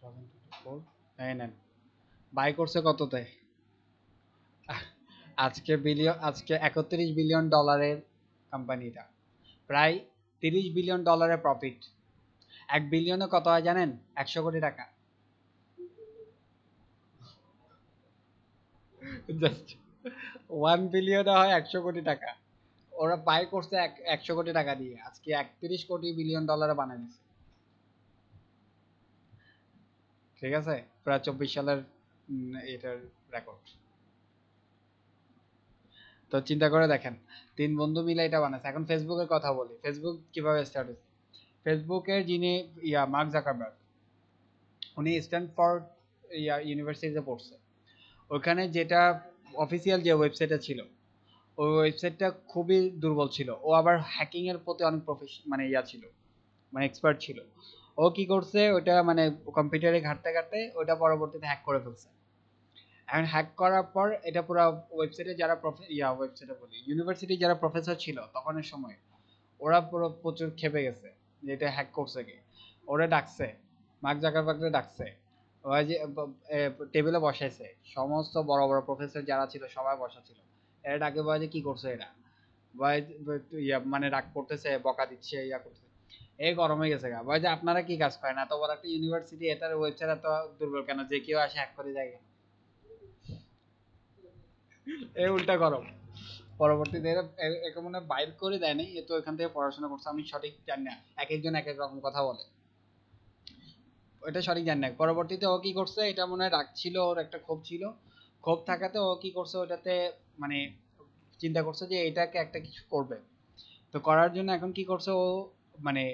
2024 এই নেন বাই করছে কততে আজকে 31 বিলিয়ন ডলারের কোম্পানিটা প্রায় 30 বিলিয়ন ডলারের প্রফিট 1 বিলিয়নে কত হয় জানেন 100 কোটি টাকা জাস্ট 1 বিলিয়নে হয় 100 কোটি টাকা ওরা বাই করছে 100 কোটি টাকা দিয়ে আজকে 31 কোটি বিলিয়ন ডলারে বানাই দিচ্ছে ঠিক আছে প্রায় 24 সালের এটার রেকর্ড তো চিন্তা করে দেখেন তিন বন্ধু মিলে এটা বানাচ্ছে এখন ফেসবুকের কথা বলি ফেসবুক কিভাবে স্টার্ট হয়েছে ফেসবুকের যিনি মার্ক জাকারবার্গ উনি স্ট্যানফোর্ড ইউনিভার্সিটিতে পড়ছে ওখানে যেটা অফিসিয়াল যে ওয়েবসাইটটা ছিল ওই ওয়েবসাইটটা খুবই দুর্বল ছিল ও আবার হ্যাকিং এর প্রতি অনেক মানে ছিল মানে এক্সপার্ট ছিল ও কি করছে ওটা মানে কম্পিউটারে ঘাঁটতে ঘাঁটতে ওটা পরবর্তীতে হ্যাক করে ফেলছে এখন হ্যাক করার পর এটা পুরো ওয়েবসাইটে যারা ওয়েবসাইটে বলি ইউনিভার্সিটি যারা প্রফেসর ছিল তখনের সময় ওরা পুরো প্রচুর খেপে গেছে যে এটা হ্যাক করছে কি ওরা ডাকছে মার্ক জাকারবার্গকে ডাকছে ওই যে টেবিলে বসাইছে সমস্ত বড় বড় প্রফেসর যারা ছিল সবাই বসা ছিল এরা ডাকে বলে যে কি করছে এরা মানে রাগ করতেছে বকা দিচ্ছে ইয়া করতেছে এই গরম হয়ে গেছে গা বলে যে আপনারা কি কাজ করেন এত বড় একটা ইউনিভার্সিটি এটার ওয়েবসাইট এত দুর্বল কেন যে কেউ আসে হ্যাক করে যায় এই উল্টা গরম পরবর্তীতে একে মনে বাইর করে দেয় নাই এ তো এখান থেকে পড়াশোনা করছে আমি সঠিক জানি না এক একজন এক এক রকম কথা বলে ওইটা সঠিক জানি না পরবর্তীতে ও কি করছে এটা মনে হয় রাগ ছিল ওর একটা ক্ষোভ ছিল ক্ষোভ থাকাতে ও কি করছে ওটাতে মানে চিন্তা করছে যে এটাকে একটা কিছু করবে তো করার জন্য এখন কি করছে ও মানে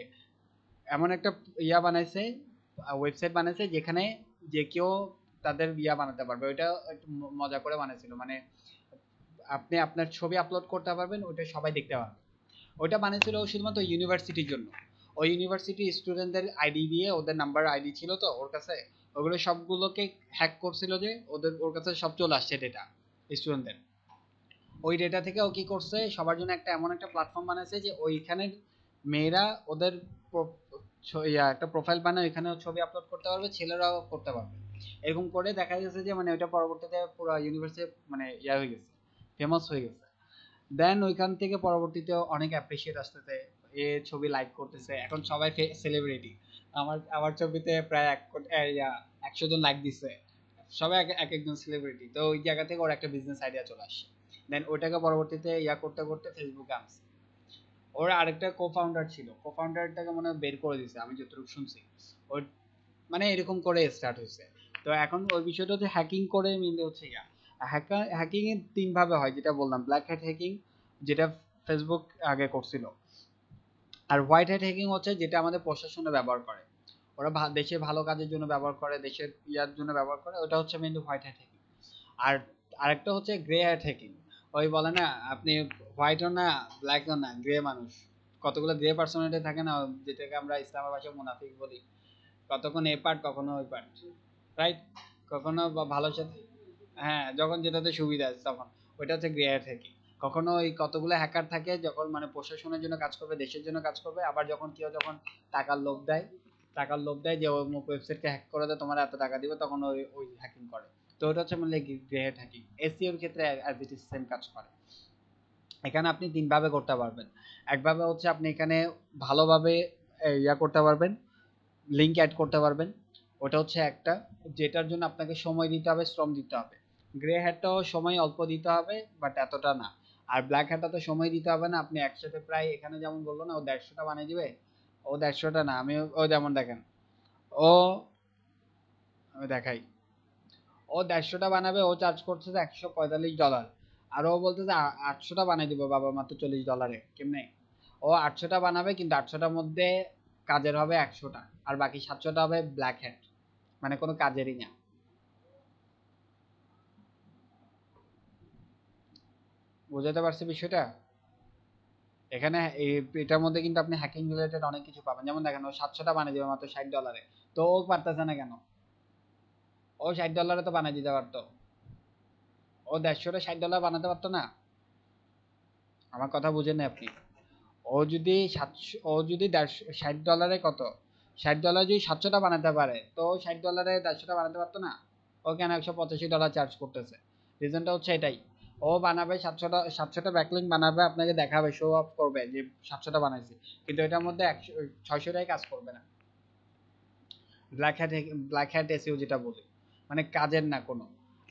এমন একটা বানাইছে ওয়েবসাইট বানাইছে যেখানে যে কেউ তাদের বানাতে পারবে ওইটা একটু মজা করে বানাইছিল মানে আপনি আপনার ছবি আপলোড করতে পারবেন ওটা সবাই দেখতে পারবে ওইটা বানিয়েছিল শুধুমাত্র ইউনিভার্সিটির জন্য ওই ইউনিভার্সিটি স্টুডেন্টদের আইডি দিয়ে ওদের নাম্বার আইডি ছিল তো ওর কাছে ওগুলো সবগুলোকে হ্যাক করছিল যে ওর কাছে সব চলে আসছে ডেটা স্টুডেন্টদের ওই ডেটা থেকে ও কি করছে সবার জন্য একটা এমন একটা প্ল্যাটফর্ম বানাইছে যে ওইখানে মেয়েরা ওদের একটা প্রোফাইল বানায় ওইখানে ছবি আপলোড করতে পারবে ছেলেরাও করতে পারবে এরকম করে দেখা গেছে যে মানে ওইটা পরবর্তীতে পুরো ইউনিভার্সিটি মানে হয়ে গেছে ফেমাস হয়ে গেছে দেন ওইখান থেকে পরবর্তীতে অনেক অ্যাপ্রিসিয়েট আসতেছে এ ছবি লাইক করতেছে এখন সবাই সেলিব্রিটি আমার ছবিতে প্রায় 100 জন লাইক দিচ্ছে সবাই এক একজন সেলিব্রিটি তো ওই জায়গা থেকে ওর একটা বিজনেস আইডিয়া চলে আসে দেন ওইটাকে পরবর্তীতে করতে করতে ফেসবুকে আনছে ওর আরেকটা কো-ফাউন্ডার ছিল কো-ফাউন্ডারটাকে মনে হয় বের করে দিয়েছে আমি যতটুকু শুনছি ওর মানে এরকম করে স্টার্ট হয়েছে তো এখন ওই বিষয়টা হচ্ছে হ্যাকিং করে মিলে হচ্ছে হ্যাকিং এর তিন ভাবে হয় যেটা বললাম ব্ল্যাক হ্যাট হ্যাকিং যেটা ফেসবুক আগে করছিল আর হোয়াইট হ্যাট হ্যাকিং হচ্ছে যেটা আমাদের প্রশাসনে ব্যবহার করে ওরা দেশের ভালো কাজের জন্য ব্যবহার করে দেশের জন্য ব্যবহার করে ওটা হচ্ছে মেইনলি হোয়াইট হ্যাট হ্যাকিং আর আরেকটা হচ্ছে গ্রে হ্যাট হ্যাকিং ওই বলে না আপনি হোয়াইটও না ব্ল্যাকও না গ্রে মানুষ কতগুলো গ্রে পার্সোনালিটি থাকে না যেটাকে আমরা ইসলামের ভাষায় মুনাফিক বলি কতক্ষণ এ পার্ট কখনো ওই পার্ট রাইট কখনো ভালো সাথে হ্যাঁ যখন যেটাতে সুবিধা আছে তখন ওইটা হচ্ছে গ্রে হ্যাট হ্যাকিং কখনো ওই কতগুলো হ্যাকার থাকে যখন মানে প্রশাসনের জন্য কাজ করবে দেশের জন্য কাজ করবে আবার যখন কেউ যখন টাকার লোভ দেয় যে অমুক ওয়েবসাইটকে হ্যাক করে দেয় তোমার এত টাকা দিবে তখন ওই ওই হ্যাকিং করে তো ওটা হচ্ছে মানে গ্রে হ্যাট হ্যাকিং এসইওর ক্ষেত্রে অ্যাজ ইট ইজ সেম কাজ করে এখানে আপনি তিনভাবে করতে পারবেন একভাবে হচ্ছে আপনি এখানে ভালোভাবে করতে পারবেন লিঙ্ক অ্যাড করতে পারবেন ওটা হচ্ছে একটা যেটার জন্য আপনাকে সময় দিতে হবে শ্রম দিতে হবে গ্রে হ্যাটটাও সময় অল্প দিতে হবে বাট এতটা না আর ব্ল্যাক হ্যাটটা তো সময় দিতে হবে না আপনি একসাথে প্রায় এখানে যেমন বললো না ও 150টা বানিয়ে দিবে ও 150টা না আমি ও যেমন দেখেন ও আমি দেখাই ও 150টা বানাবে ও চার্জ করছে $145 আর ও বলতেছে 800টা বানিয়ে দিব বাবা মাত্র $40 কেমনে ও 800টা বানাবে কিন্তু 800টার মধ্যে কাজের হবে 100টা আর বাকি 700টা হবে ব্ল্যাক হ্যাট মানে কোনো কাজেরই না বুঝাতে পারছি বিষয়টা এখানে এটার মধ্যে কিন্তু আপনি হ্যাকিং রিলেটেড অনেক কিছু পাবেন যেমন দেখেন ও 700টা বানিয়ে দিবে মাত্র $60 তো ও পারতেছে না কেন ও $60 তো বানিয়ে দিতে পারতো ও 150টা $60 বানাতে পারতো না আমার কথা বুঝেন না আপনি ও যদি $60 কত $60 যদি 700টা বানাতে পারে, তো $60 150টা বানাতে পারতো না? ও কেন $185 চার্জ করতেছে? রিজনটা হচ্ছে এটাই, ও বানাবে 700টা ব্যাকলিঙ্ক বানাবে, আপনাকে দেখাবে, শো অফ করবে যে 700টা বানাইছে, কিন্তু এটার মধ্যে 600টাই কাজ করবে না। ব্ল্যাক হ্যাট এসইও যেটা বলি, মানে কাজের না কোনো।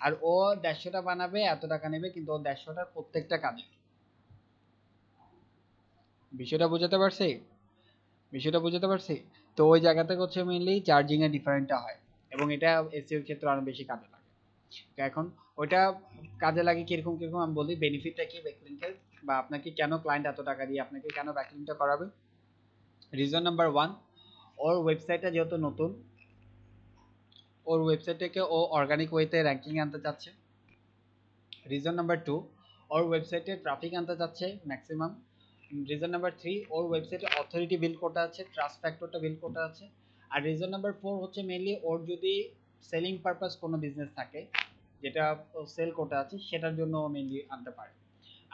আর ও 150টা বানাবে, এত টাকা নেবে, কিন্তু ও 150টার প্রত্যেকটা কাজে। বিষয়টা বুঝাতে পারছি? বিষয়টা বুঝাতে পারছি? তো ওই জায়গা থেকে হচ্ছে মেইনলি চার্জিং এর ডিফারেন্টটা হয়, এবং এটা এসইওর ক্ষেত্রে অনেক বেশি কাজে লাগে। তো এখন ওইটা কাজে লাগে কিরকম কিরকম আমি বলি, বেনিফিটটা কি ব্যাকলিংকের, বা আপনাকে কেন ক্লায়েন্ট এত টাকা দিয়ে আপনাকে কেন ব্যাকলিংটা করাবে। রিজন নাম্বার 1, ওর ওয়েবসাইটটা যেহেতু নতুন, ওর ওয়েবসাইটটাকে ও অর্গানিক ওয়েতে র্যাঙ্কিং আনতে চাচ্ছে। রিজন নাম্বার 2, ওর ওয়েবসাইটে ট্রাফিক আনতে চাচ্ছে ম্যাক্সিমাম। রিজন নাম্বার 3, ওর ওয়েবসাইটে অথরিটি বিল্ড করতে আছে, ট্রাস্ট ফ্যাক্টরটা বিল্ড করতে আছে। আর রিজন নাম্বার 4 হচ্ছে মেইনলি ওর যদি সেলিং পারপাস কোনো বিজনেস থাকে যেটা সেল করতে আছে, সেটার জন্য মেইনলি আনতে পারে।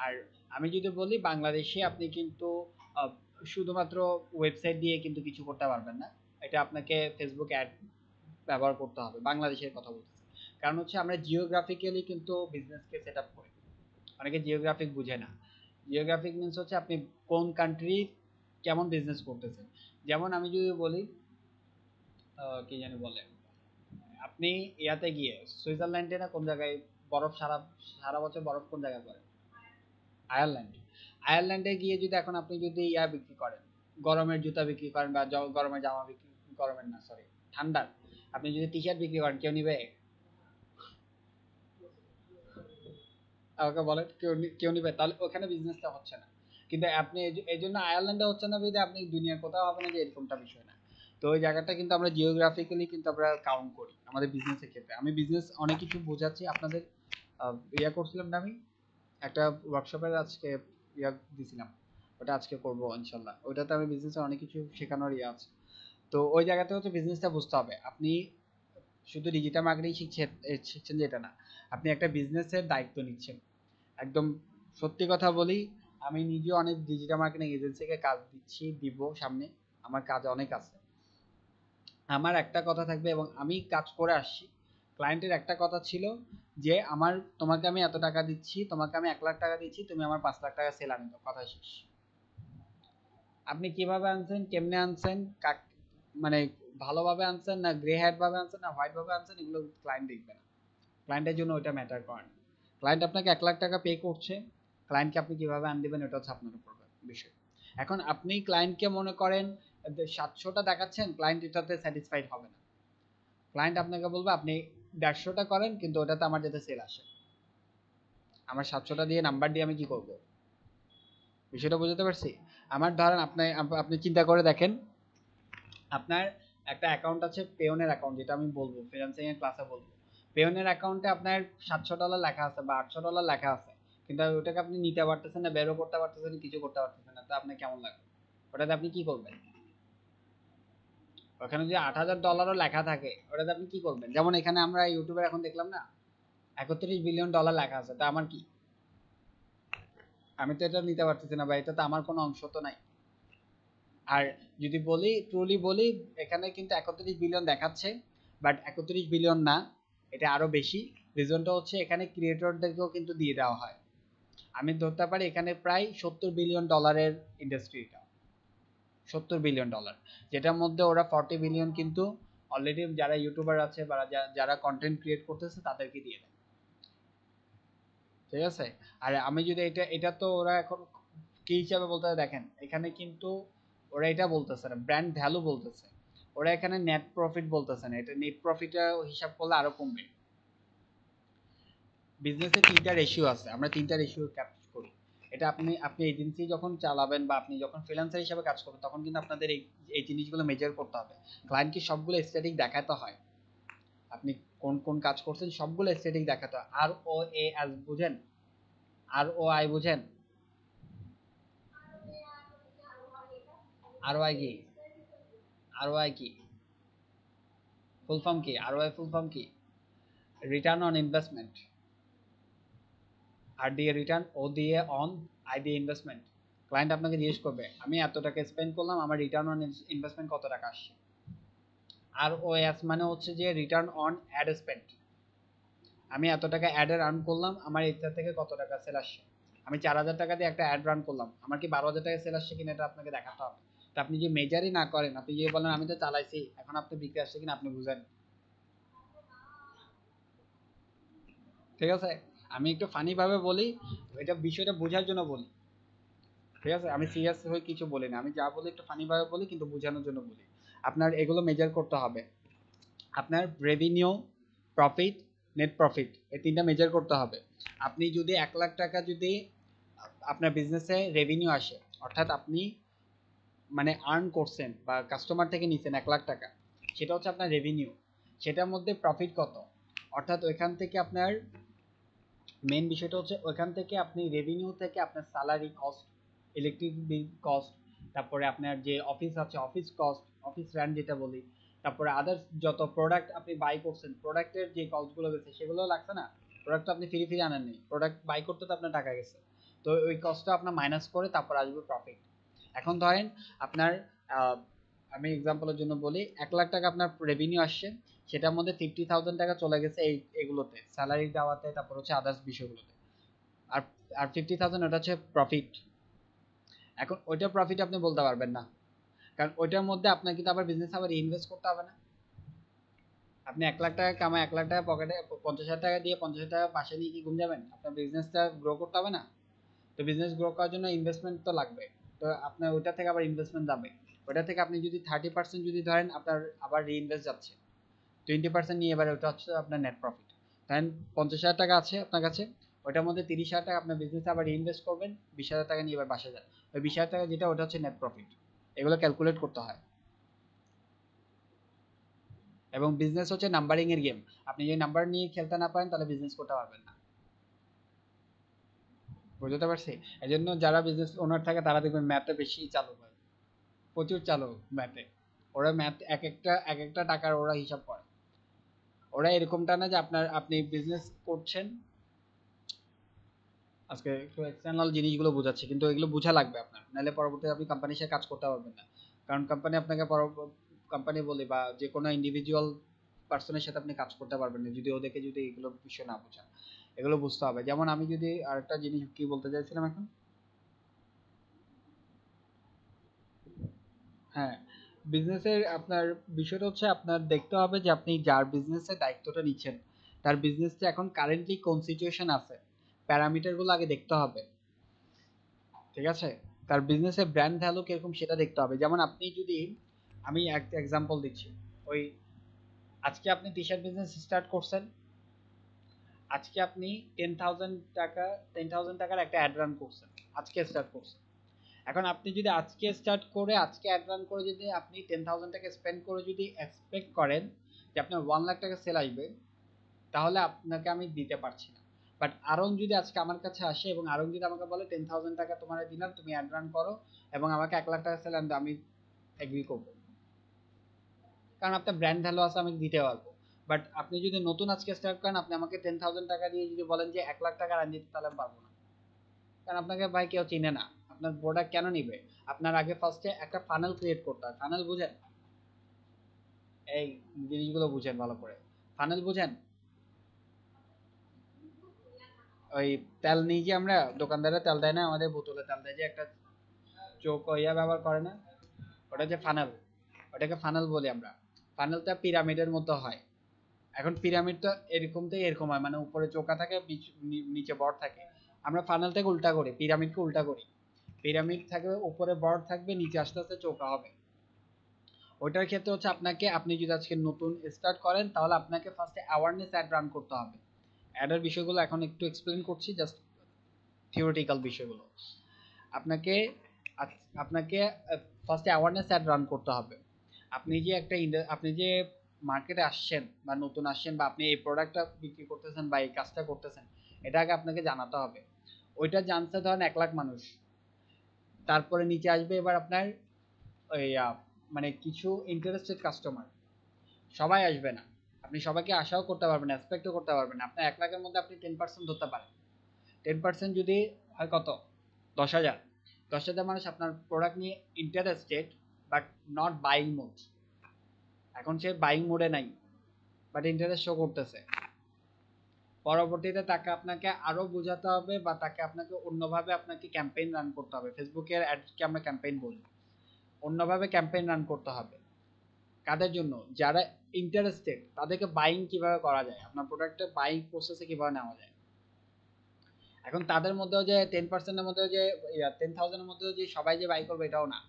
আর আমি যদি বলি, বাংলাদেশে আপনি কিন্তু শুধুমাত্র ওয়েবসাইট দিয়ে কিন্তু কিছু করতে পারবেন না, এটা আপনাকে ফেসবুক অ্যাড ব্যবহার করতে হবে, বাংলাদেশের কথা বলতেছি। কারণ হচ্ছে আমরা জিওগ্রাফিক্যালি কিন্তু বিজনেসকে সেট আপ করি, অনেকে জিওগ্রাফিক বুঝে না। জিওগ্রাফিক মিনস হচ্ছে আপনি কোন কান্ট্রি কেমন বিজনেস করতেছেন। যেমন আমি যদি বলি, কি জানি বলে, আপনি ইয়াতে গিয়ে সুইজারল্যান্ডে না কোন জায়গায় বরফ, সারা সারা বছর বরফ কোন জায়গায় পড়ে? আয়ারল্যান্ড। আয়ারল্যান্ডে গিয়ে যদি এখন আপনি যদি ইয়া বিক্রি করেন, গরমের জুতা বিক্রি করেন, বা গরমের জামা বিক্রি, গরমের না সরি ঠান্ডার, আপনি যদি টি শার্ট বিক্রি করেন, কেউ নিবে? আমাকে বলেন, কেউ নিবে? তাহলে ওখানে বিজনেসটা হচ্ছে না। কিন্তু আপনি এই জন্য আয়ারল্যান্ডে হচ্ছে না বুঝে আপনি দুনিয়ার কোথাও হবে না, যে এরকমটা বিষয় না। তো ওই জায়গাটা কিন্তু আমরা জিওগ্রাফিক্যালি কিন্তু আমরা কাউন্ট করি আমাদের বিজনেসের ক্ষেত্রে। আমি বিজনেস অনেক কিছু বোঝাচ্ছি আপনাদের, ইয়া করছিলাম না আমি একটা ওয়ার্কশপের আজকে ইয়া দিছিলাম, ওটা আজকে করবো ইনশাল্লাহ। ওইটাতে আমি বিজনেসের অনেক কিছু শেখানোর ইয়ে আছে। তো ওই জায়গাতে হচ্ছে বিজনেসটা বুঝতে হবে। আপনি শুধু ডিজিটাল মার্কেটিং শিখছেন যে এটা না, আপনি একটা বিজনেসের দায়িত্ব নিচ্ছেন। একদম সত্যি কথা বলি, আমি নিজেও অনেক ডিজিটাল মার্কেটিং এজেন্সিকে কাজ দিচ্ছি, দিব সামনে, আমার কাজ অনেক আছে। আমার একটা কথা থাকবে, এবং আমি কাজ করে আসছি, ক্লায়েন্টের একটা কথা ছিল যে আমার, তোমাকে আমি এত টাকা দিচ্ছি, তোমাকে আমি 1 লাখ টাকা দিচ্ছি, তুমি আমার 5 লাখ টাকা সেল আনি দাও, কথা শেষ। আপনি কিভাবে আনছেন, কেমনে আনছেন, মানে ভালোভাবে আনছেন না গ্রে হ্যাট ভাবে আনছেন না হোয়াইট ভাবে আনছেন, এগুলো ক্লায়েন্ট দেখবে না। ক্লায়েন্টের জন্য ওইটা ম্যাটার করে না। ক্লায়েন্ট আপনাকে 1 লাখ টাকা পে করছে, ক্লায়েন্টকে আপনি কিভাবে আন দিবেন ওটা হচ্ছে আপনার উপর বিষয়। এখন আপনি ক্লায়েন্টকে মনে করেন 700টা দেখাচ্ছেন, ক্লায়েন্ট এটাতে স্যাটিসফাইড হবে না। ক্লায়েন্ট আপনাকে বলবে আপনি 150টা করেন, কিন্তু ওটাতে আমার যাতে সেল আসে, আমার 700টা দিয়ে নাম্বার দিয়ে আমি কি করব? বিষয়টা বুঝতে পারছি? আমার ধরেন আপনি আপনি চিন্তা করে দেখেন, আপনার একটা অ্যাকাউন্ট আছে, পেওনের অ্যাকাউন্ট, যেটা আমি বলবো ফ্রিল্যান্সিং এর ক্লাসে বলবো। পেওনের অ্যাকাউন্টে আপনার $700 লেখা আছে বা $800 লেখা আছে, কিন্তু ওটাকে আপনি নিতে পারতেছেন না, বেরও করতে পারতেছেন না, কিছু করতে পারতেছেন না, তো আপনার কেমন লাগবে? ওটাতে আপনি কি করবেন? ওখানে যদি $8,000 লেখা থাকে, ওটাতে আপনি কি করবেন? যেমন এখানে আমরা ইউটিউবে এখন দেখলাম না, $31 বিলিয়ন লেখা আছে, তা আমার কি? আমি তো এটা নিতে পারতেছি না, বা এটা তো আমার কোনো অংশ তো নাই। আর যদি বলি, ট্রুলি বলি, এখানে কিন্তু 31 বিলিয়ন দেখাচ্ছে, বাট 31 বিলিয়ন না, এটা আরো বেশি। রিজনটা হচ্ছে এখানে ক্রিয়েটরদেরকেও কিন্তু দিয়ে দেওয়া হয়। আমি ধরতে পারি এখানে প্রায় $70 বিলিয়ন ইন্ডাস্ট্রি, এটা $70 বিলিয়ন, যেটার মধ্যে ওরা 40 বিলিয়ন কিন্তু অলরেডি যারা ইউটিউবার আছে বা যারা কন্টেন্ট ক্রিয়েট করতেছে তাদেরকে দিয়ে দেয়। ঠিক আছে? আর আমি যদি এটা তো ওরা এখন কি হিসাবে বলতে দেখেন, এখানে কিন্তু ওরা এটা বলতেছে না, ব্র্যান্ড ভ্যালু বলতেছে। ওরা এখানে নেট প্রফিট বলতেছে না, এটা নেট প্রফিটটা হিসাব করলে আরো কমবে। বিজনেসে 3টা রেশিও আছে, আমরা 3টা রেশিও কাজ করি। এটা আপনি এজেন্সি যখন চালাবেন বা আপনি যখন ফ্রিল্যান্সার হিসেবে কাজ করবেন, তখন কিন্তু আপনাদের এই জিনিসগুলো মেজার করতে হবে। ক্লায়েন্টকে সবগুলো স্ট্যাটিক দেখাতে হয়, আপনি কোন কোন কাজ করছেন সবগুলো স্ট্যাটিক দেখাতে হয়। আর ও এ এস বুঝেন? আর ও আই বুঝেন? আর ও আই কি? আর ও আই কি ফুল ফর্ম কি? R O I full form কি? Return on investment. আর দিয়ে রিটার্ন, ও দিয়ে অন, আই দিয়ে ইনভেস্টমেন্ট। ক্লায়েন্ট আপনাকে জিজ্ঞেস করবে আমি এত টাকা স্পেন্ড করলাম, আমার রিটার্ন অন ইনভেস্টমেন্ট কত টাকা আসছে? ROAS মানে হচ্ছে যে রিটার্ন অন অ্যাড স্পেন্ড। আমি এত টাকা অ্যাডে রান করলাম, আমার এটা থেকে কত টাকা সেল আসছে। আমি 4000 টাকা দিয়ে একটা অ্যাড রান করলাম, আমার কি 12000 টাকা সেল আসছে কিনা এটা আপনাকে দেখাতে হবে। তো আপনি যে মেজারই না করেন, আপনি যে বলেন আমি তো চালাইছি, এখন আপনি বিক্রি আসছে কিনা আপনি বুঝেন। ঠিক আছে, আমি একটু ফানি ভাবে বলি, এটা বিষয়টা বোঝার জন্য বলি। ঠিক আছে, আমি সিরিয়াস হয়ে কিছু বলি না, আমি যা বলি একটু ফানি ভাবে বলি, কিন্তু বোঝানোর জন্য বলি। আপনার এগুলো মেজার করতে হবে, আপনার রেভিনিউ, প্রফিট, নেট প্রফিট, এই তিনটা মেজার করতে হবে। আপনি যদি 1 লাখ টাকা যদি আপনার বিজনেসে রেভিনিউ আসে, অর্থাৎ আপনি মানে আর্ন করছেন বা কাস্টমার থেকে নিছেন 1 লাখ টাকা, সেটা হচ্ছে আপনার রেভিনিউ। সেটার মধ্যে প্রফিট কত, অর্থাৎ ওইখান থেকে আপনার মেন বিষয়টা হচ্ছে ওইখান থেকে আপনি রেভিনিউ থেকে আপনার salary cost, electric bill cost, তারপরে আপনার যে অফিস আছে অফিস কস্ট, অফিস র্যান্ট যেটা বলি, তারপরে আদার্স যত প্রোডাক্ট আপনি বাই করছেন, প্রোডাক্টের যে কস্টগুলো গেছে সেগুলো লাগছে না। প্রোডাক্ট তো আপনি ফ্রি ফ্রি আনেননি, প্রোডাক্ট বাই করতে তো আপনার টাকা গেছে। তো ওই কস্টটা আপনার মাইনাস করে তারপর আসবে প্রফিট। এখন ধরেন আপনার আহ, আমি এক্সাম্পলের জন্য বলি, 1 লাখ টাকা আপনার রেভিনিউ আসছে, সেটার মধ্যে 50,000 টাকা চলে গেছে এই এগুলোতে, স্যালারি দেওয়াতে, তারপর হচ্ছে আদার্স বিষয়গুলোতে। আর আর 50,000 ওটা হচ্ছে প্রফিট। এখন ওইটা প্রফিট আপনি বলতে পারবেন না, কারণ ওইটার মধ্যে আপনার কিন্তু আবার বিজনেস আবার ইনভেস্ট করতে হবে না। আপনি 1 লাখ টাকা কামায় 1 লাখ টাকা পকেটে 50,000 টাকা দিয়ে 50,000 টাকা পাশে নিয়ে কি ঘুম যাবেন? আপনার বিজনেসটা গ্রো করতে হবে না? তো বিজনেস গ্রো করার জন্য ইনভেস্টমেন্ট তো লাগবে। তো আপনার ওইটা থেকে আবার ইনভেস্টমেন্ট যাবে। ওইটা থেকে আপনি যদি 30% যদি ধরেন, আপনার আবার রিইনভেস্ট যাচ্ছে 20% নিয়ে, এবার ওটা হচ্ছে আপনার নেট প্রফিট। ধরেন 50,000 টাকা আছে আপনার কাছে, ওইটার মধ্যে 30,000 টাকা আপনার বিজনেসে আবার রিইনভেস্ট করবেন, 20,000 টাকা নিয়ে এবার বাসা যান। ওই 20,000 টাকা যেটা, ওটা হচ্ছে নেট প্রফিট। এগুলো ক্যালকুলেট করতে হয়। এবং বিজনেস হচ্ছে নাম্বারিং এর গেম। আপনি যদি নাম্বার নিয়ে খেলতে না পারেন তাহলে বিজনেস করতে পারবেন না। বুঝতে পারছি। এই জন্য যারা বিজনেস ওনার থাকে তারা দেখবেন ম্যাথে বেশি চালু হয়, প্রচুর চালু ম্যাথে। ওরা ম্যাথ এক একটা টাকার ওরা হিসাব করে। ওরা এরকমটা না যে আপনি বিজনেস করছেন, আজকে একটু এক্সটার্নাল জিনিসগুলো বোঝাচ্ছি, কিন্তু এগুলো বোঝা লাগবে আপনার, নাহলে পরবর্তীতে আপনি কোম্পানির সাথে কাজ করতে পারবেন না। কারণ কোম্পানি আপনাকে কোম্পানি বলি বা যে কোনো ইন্ডিভিজুয়াল পার্সনের সাথে আপনি কাজ করতে পারবেন না যদি ওদেরকে যদি এগুলো বিষয় না বোঝান। এগুলো বুঝতে হবে। যেমন আমি যদি আরেকটা জিনিস কি বলতে চাইছিলাম এখন, হ্যাঁ, বিজনেসের আপনার বিষয়টা হচ্ছে আপনার দেখতে হবে যে আপনি যার বিজনেসের দায়িত্বটা নিচ্ছেন তার বিজনেসটা এখন কারেন্টলি কোন সিচুয়েশন আছে, প্যারামিটারগুলো আগে দেখতে হবে। ঠিক আছে, তার বিজনেসের ব্র্যান্ড ভ্যালু কিরকম সেটা দেখতে হবে। যেমন আপনি যদি, আমি এক এক্সাম্পল দিচ্ছি, ওই আজকে আপনি টি শার্ট বিজনেস স্টার্ট করছেন, আজকে আপনি 10,000 টাকার একটা অ্যাড রান করছেন, আজকে স্টার্ট করছেন। এখন আপনি যদি আজকে স্টার্ট করে আজকে অ্যাড রান করে যদি আপনি 10,000 টাকা স্পেন্ড করে যদি এক্সপেক্ট করেন যে আপনার 1 লাখ টাকা সেল আসবে, তাহলে আপনাকে আমি দিতে পারছি না। বাট আরং যদি আজকে আমার কাছে আসে এবং আরং যদি আমাকে বলে 10,000 টাকা তোমার দিলাম, তুমি অ্যাড রান করো এবং আমাকে 1 লাখ টাকা সেল আনতে, আমি এগ্রি করবো, কারণ আপনার ব্র্যান্ড ভ্যালু আছে, আমি দিতে পারবো। বাট আপনি যদি নতুন আজকে স্টার্ট করেন, আপনি আমাকে 10,000 টাকা দিয়ে যদি বলেন যে 1 লাখ টাকা আন দিতে, তাহলে আমি পারবো না। কারণ আপনাকে ভাই কেউ চিনে না, আপনার প্রোডাক্ট কেন নিবে? আপনার আগে ফার্স্টে একটা ফানেল ক্রিয়েট করতে হয়। ফানেল বুঝেন? এই জিনিসগুলো বুঝেন ভালো করে। ফানেল বুঝেন? ওই তেল নিয়ে যে আমরা দোকানদারে তেল দেয় না, আমাদের বোতলে তেল দেয় যে একটা চোখ ইয়া ব্যবহার করে না, ওটা যে ফানেল, ওটাকে ফানেল বলি আমরা। ফানেলটা পিরামিডের মতো হয়। এখন পিরামিডটা এরকম থেকে এরকম হয়, মানে উপরে চোখা থাকে, নিচে বড় থাকে। আমরা ফানেলটাকে উল্টা করি, পিরামিডকে উল্টা করি। পিরামিড থাকবে, উপরে বড় থাকবে, নিচে আস্তে আস্তে চোখা হবে। ওইটার ক্ষেত্রে হচ্ছে আপনাকে, আপনি যদি আজকে নতুন স্টার্ট করেন তাহলে আপনাকে ফার্স্টে অ্যাওয়ারনেস অ্যাড রান করতে হবে। অ্যাডের বিষয়গুলো এখন একটু এক্সপ্লেন করছি, জাস্ট থিওরিটিক্যাল বিষয়গুলো। আপনাকে আপনাকে ফার্স্টে অ্যাওয়ারনেস অ্যাড রান করতে হবে। আপনি যে আপনি যে মার্কেটে আসছেন বা নতুন আসছেন, বা আপনি এই প্রোডাক্টটা বিক্রি করতেছেন বা এই কাজটা করতেছেন, এটা আগে আপনাকে জানাতে হবে। ওইটা জানতে ধরেন 1 লাখ মানুষ, তারপরে নিচে আসবে এবার আপনার ওই মানে কিছু ইন্টারেস্টেড কাস্টমার, সবাই আসবে না। আপনি সবাইকে আশাও করতে পারবেন না, এক্সপেক্টও করতে পারবেন না। আপনার 1 লাখের মধ্যে আপনি 10% ধরতে পারেন। 10% যদি হয় কত? 10,000। 10,000 মানুষ আপনার প্রোডাক্ট নিয়ে interested, but not buying mode. এখন সে বাইং মোডে নাই, বাট ইন্টারেস্ট শো করতেছে। পরবর্তীতে তাকে আপনাকে আরো বোঝাতে হবে বা তাকে আপনাকে অন্যভাবে আপনাকে ক্যাম্পেইন রান করতে হবে। ফেসবুকের অ্যাডকে আমরা ক্যাম্পেইন বলি, অন্যভাবে ক্যাম্পেইন রান করতে হবে। কাদের জন্য? যারা ইন্টারেস্টেড, তাদেরকে বাইং কিভাবে করা যায়, আপনার প্রোডাক্টের বাইং প্রসেসে কিভাবে নেওয়া যায়। এখন তাদের মধ্যেও যে 10%-এর মধ্যেও যে 10,000-এর মধ্যেও যে সবাই যে বাই করবে এটাও না,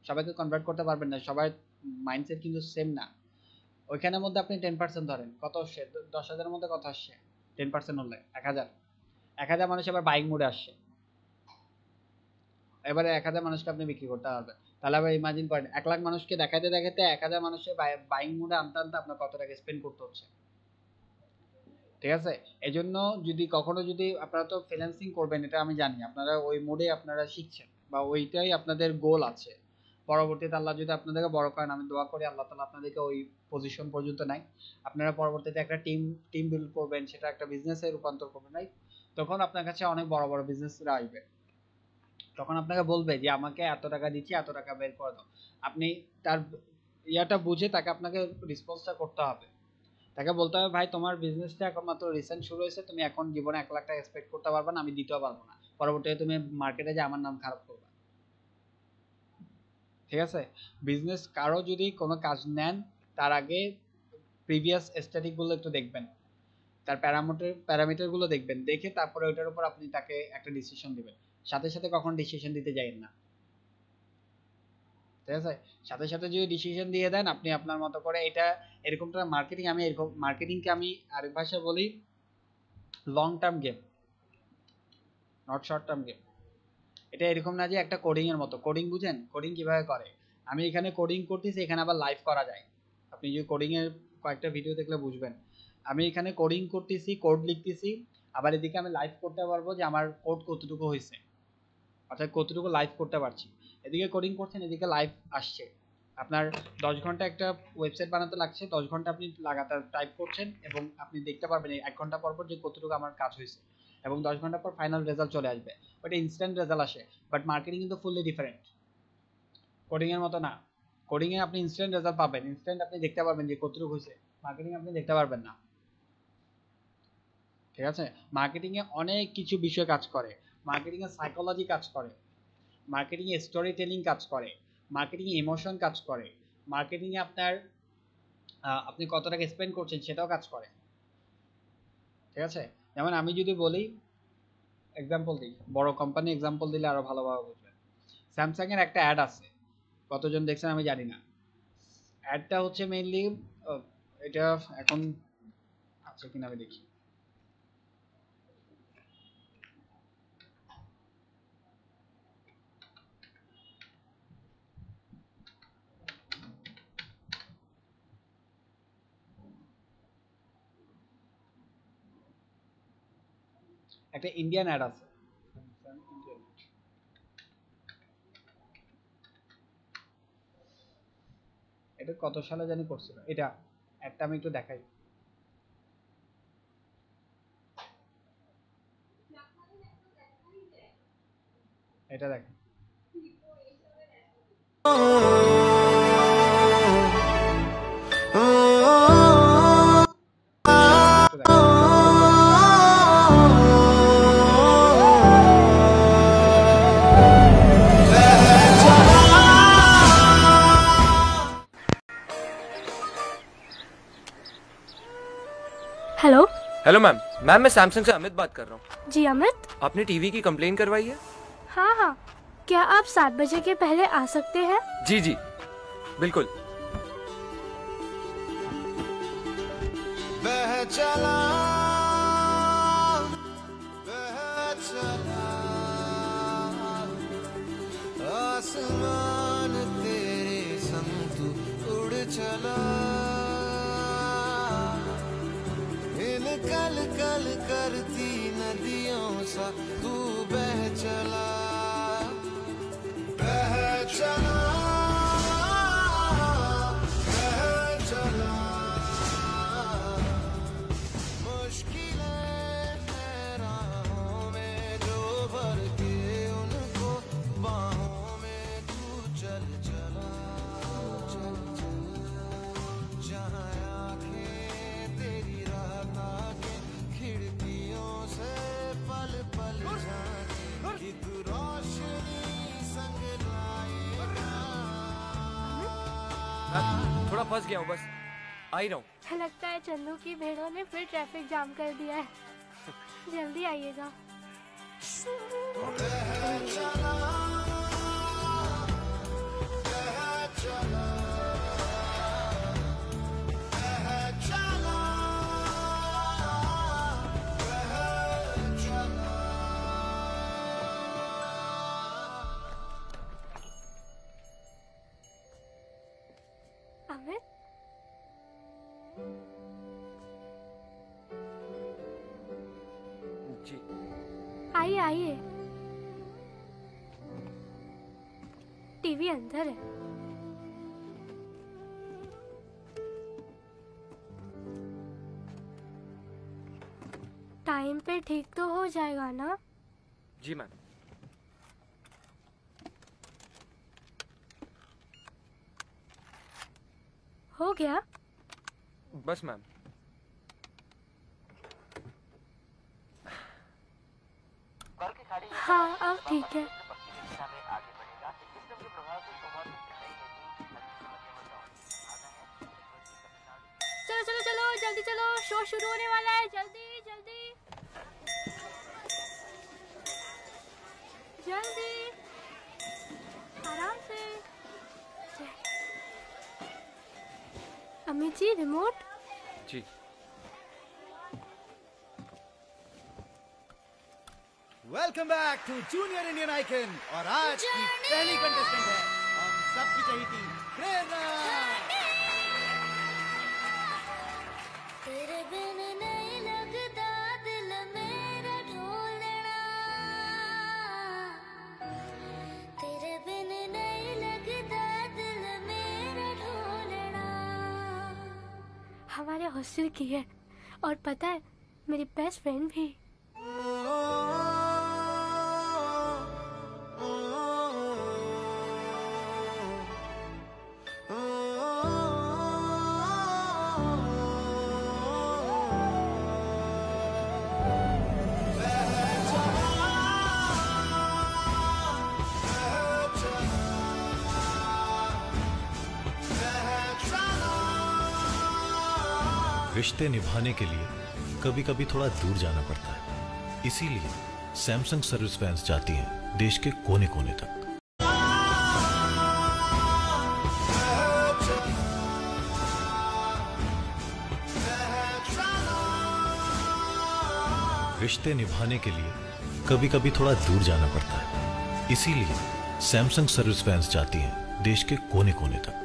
সবাইকে কনভার্ট করতে পারবেন না, সবার মাইন্ডসেট কিন্তু সেম না। ওইখানের মধ্যে আপনি 10% ধরেন, কত আসছে? 10,000-এর মধ্যে কত আসছে? 10% হলে 1,000 মানুষ আবার বাইং মোডে আসছে। এবারে 1,000 মানুষকে আপনি বিক্রি করতে পারবেন। তাহলে আবার ইমাজিন করেন 1 লাখ মানুষকে দেখাতে দেখাতে 1,000 মানুষের বাইং মোডে আনতে আনতে আপনার কত টাকা স্পেন্ড করতে হচ্ছে। ঠিক আছে? এজন্য যদি কখনো যদি আপনারা তো ফ্রিল্যান্সিং করবেন, এটা আমি জানি আপনারা ওই মোডে আপনারা শিখছেন বা ওইটাই আপনাদের গোল আছে। পরবর্তীতে আল্লাহ যদি আপনাদেরকে বড় করেন, আমি দোয়া করি আল্লাহ তাআলা আপনাদেরকে ওই পজিশন পর্যন্ত নেয়। আপনারা পরবর্তীতে একটা টিম বিল্ড করবেন, সেটা একটা বিজনেসে রূপান্তর করবেন, রাইট? তখন আপনার কাছে অনেক বড় বড় বিজনেসরা আসবে। তখন আপনাকে বলবে যে আমাকে এত টাকা দিচ্ছি, এত টাকা বের করে দাও। আপনি তার ইয়াটা বুঝে তাকে আপনাকে রেসপন্সটা করতে হবে। তাকে বলতে হবে ভাই তোমার বিজনেসটা এখন মাত্র রিসেন্ট শুরু হয়েছে, তুমি এখন জীবনে 1 লাখ টাকা এক্সপেক্ট করতে পারবে না, আমি দিতেও পারবো না। পরবর্তীতে তুমি মার্কেটে যে আমার নাম খারাপ করবে। ঠিক আছে? বিজনেস কারো যদি কোনো কাজ নেন, তার আগে প্রিভিয়াস স্ট্যাটিকগুলো একটু দেখবেন, তার প্যারামিটারগুলো দেখবেন, দেখে তারপরে ওইটার উপর আপনি তাকে একটা ডিসিশন দিবেন। সাথে সাথে কখন ডিসিশন দিতে যাবেন না। ঠিক আছে? সাথে সাথে যদি ডিসিশন দিয়ে দেন আপনি আপনার মতো করে, এটা এরকমটা মার্কেটিং, আমি এরকম মার্কেটিংকে আমি আরেক ভাষায় বলি long term game, not short term game. এটা এরকম না যে একটা কোডিং এর মতো। কোডিং বুঝেন? কোডিং কিভাবে করে? আমি এখানে কোডিং করতেছি, এখানে আবার লাইভ করা যায়। আপনি যদি কোডিং এর কয়েকটা ভিডিও দেখলে বুঝবেন। আমি এখানে কোডিং করতেছি, কোড লিখতেছি, আবার এদিকে আমি লাইভ করতে পারবো যে আমার কোড কতটুকু হয়েছে, অর্থাৎ কতটুকু লাইভ করতে পারছি। এদিকে কোডিং করছেন, এদিকে লাইভ আসছে। আপনার 10 ঘন্টা একটা ওয়েবসাইট বানাতে লাগছে, 10 ঘন্টা আপনি লাগাতার টাইপ করছেন এবং আপনি দেখতে পারবেন 1 ঘন্টা পর পর যে কতটুকু আমার কাজ হয়েছে, এবং 10 ঘন্টা পর ফাইনাল রেজাল্ট চলে আসবে। ওটা ইনস্ট্যান্ট রেজাল্ট আসে। বাট মার্কেটিং কিন্তু ফুললি ডিফারেন্ট, কোডিং এর মতো না। কোডিং এ আপনি ইনস্ট্যান্ট রেজাল্ট পাবেন, ইনস্ট্যান্ট আপনি দেখতে পারবেন যে কতটুকু হয়েছে। মার্কেটিং আপনি দেখতে পারবেন না। ঠিক আছে? মার্কেটিং এ অনেক কিছু বিষয় কাজ করে। মার্কেটিং এ সাইকোলজি কাজ করে, মার্কেটিং এ স্টোরি টেলিং কাজ করে, মার্কেটিং এ ইমোশন কাজ করে, মার্কেটিং এ আপনার আপনি কত টাকা স্পেন্ড করছেন সেটাও কাজ করে। ঠিক আছে? যেমন আমি যদি বলি, এক্সাম্পল দিই, বড় কোম্পানি এক্সাম্পল দিলে আরো ভালোভাবে বুঝবেন। স্যামসাং এর একটা অ্যাড আছে, কতজন দেখছেন আমি জানি না। অ্যাডটা হচ্ছে মেইনলি, এটা এখন আছে কিনা আমি দেখি। একটা ইন্ডিয়ান অ্যাড আছে, এটা কত সালে জানি করছিল। এটা একটা আমি একটু দেখাই, এটা দেখেন। Hello hello ma'am. मैं सैमसंग से अमित बात कर रहा हूँ। जी अमित। आपने टीवी की कंप्लेन करवाई है? हाँ हाँ, क्या आप 7 बजे के पहले आ सकते हैं? जी जी बिल्कुल। आसमान तेरे संग तू उड़ चला, इन कल कल करती नदियों सा तू बह चला, बह चला, बह चला। मुश्किलें हैं राहों में जो भर के उनको बाहों में तू चल चला, चल चला, थोड़ा फंस गया हूँ, बस आ ही रहा हूँ। लगता है चन्नू की भेड़ों ने फिर ट्रैफिक जाम कर दिया है। जल्दी आइएगा। अमित, जी। आइए आइए। टीवी अंदर है। टाइम पे ठीक तो हो जाएगा ना? जी मैम। हो गया? बस मैम। हाँ अब ठीक है। चलो चलो चलो जल्दी चलो, शो शुरू होने वाला है। जल्दी जल्दी जल्दी, आराम से। अमित जी रिमोट। जी। Welcome back to junior Indian icon. और आज की पहली कंटेस्टेंट है हम सबकी चहेती प्रेरणा। तेरे बिन नहीं लगता दिल मेरा ढोलना, तेरे बिन नहीं लगता दिल मेरा ढोलना। हमारे हॉस्टल की है और पता है मेरी बेस्ट फ्रेंड भी। रिश्ते निभाने के लिए कभी कभी थोड़ा दूर जाना पड़ता है, इसीलिए सैमसंग सर्विस वैन्स जाती हैं देश के कोने कोने तक। रिश्ते निभाने के लिए कभी कभी थोड़ा दूर जाना पड़ता है, इसीलिए सैमसंग सर्विस वैन्स जाती हैं देश के कोने कोने तक।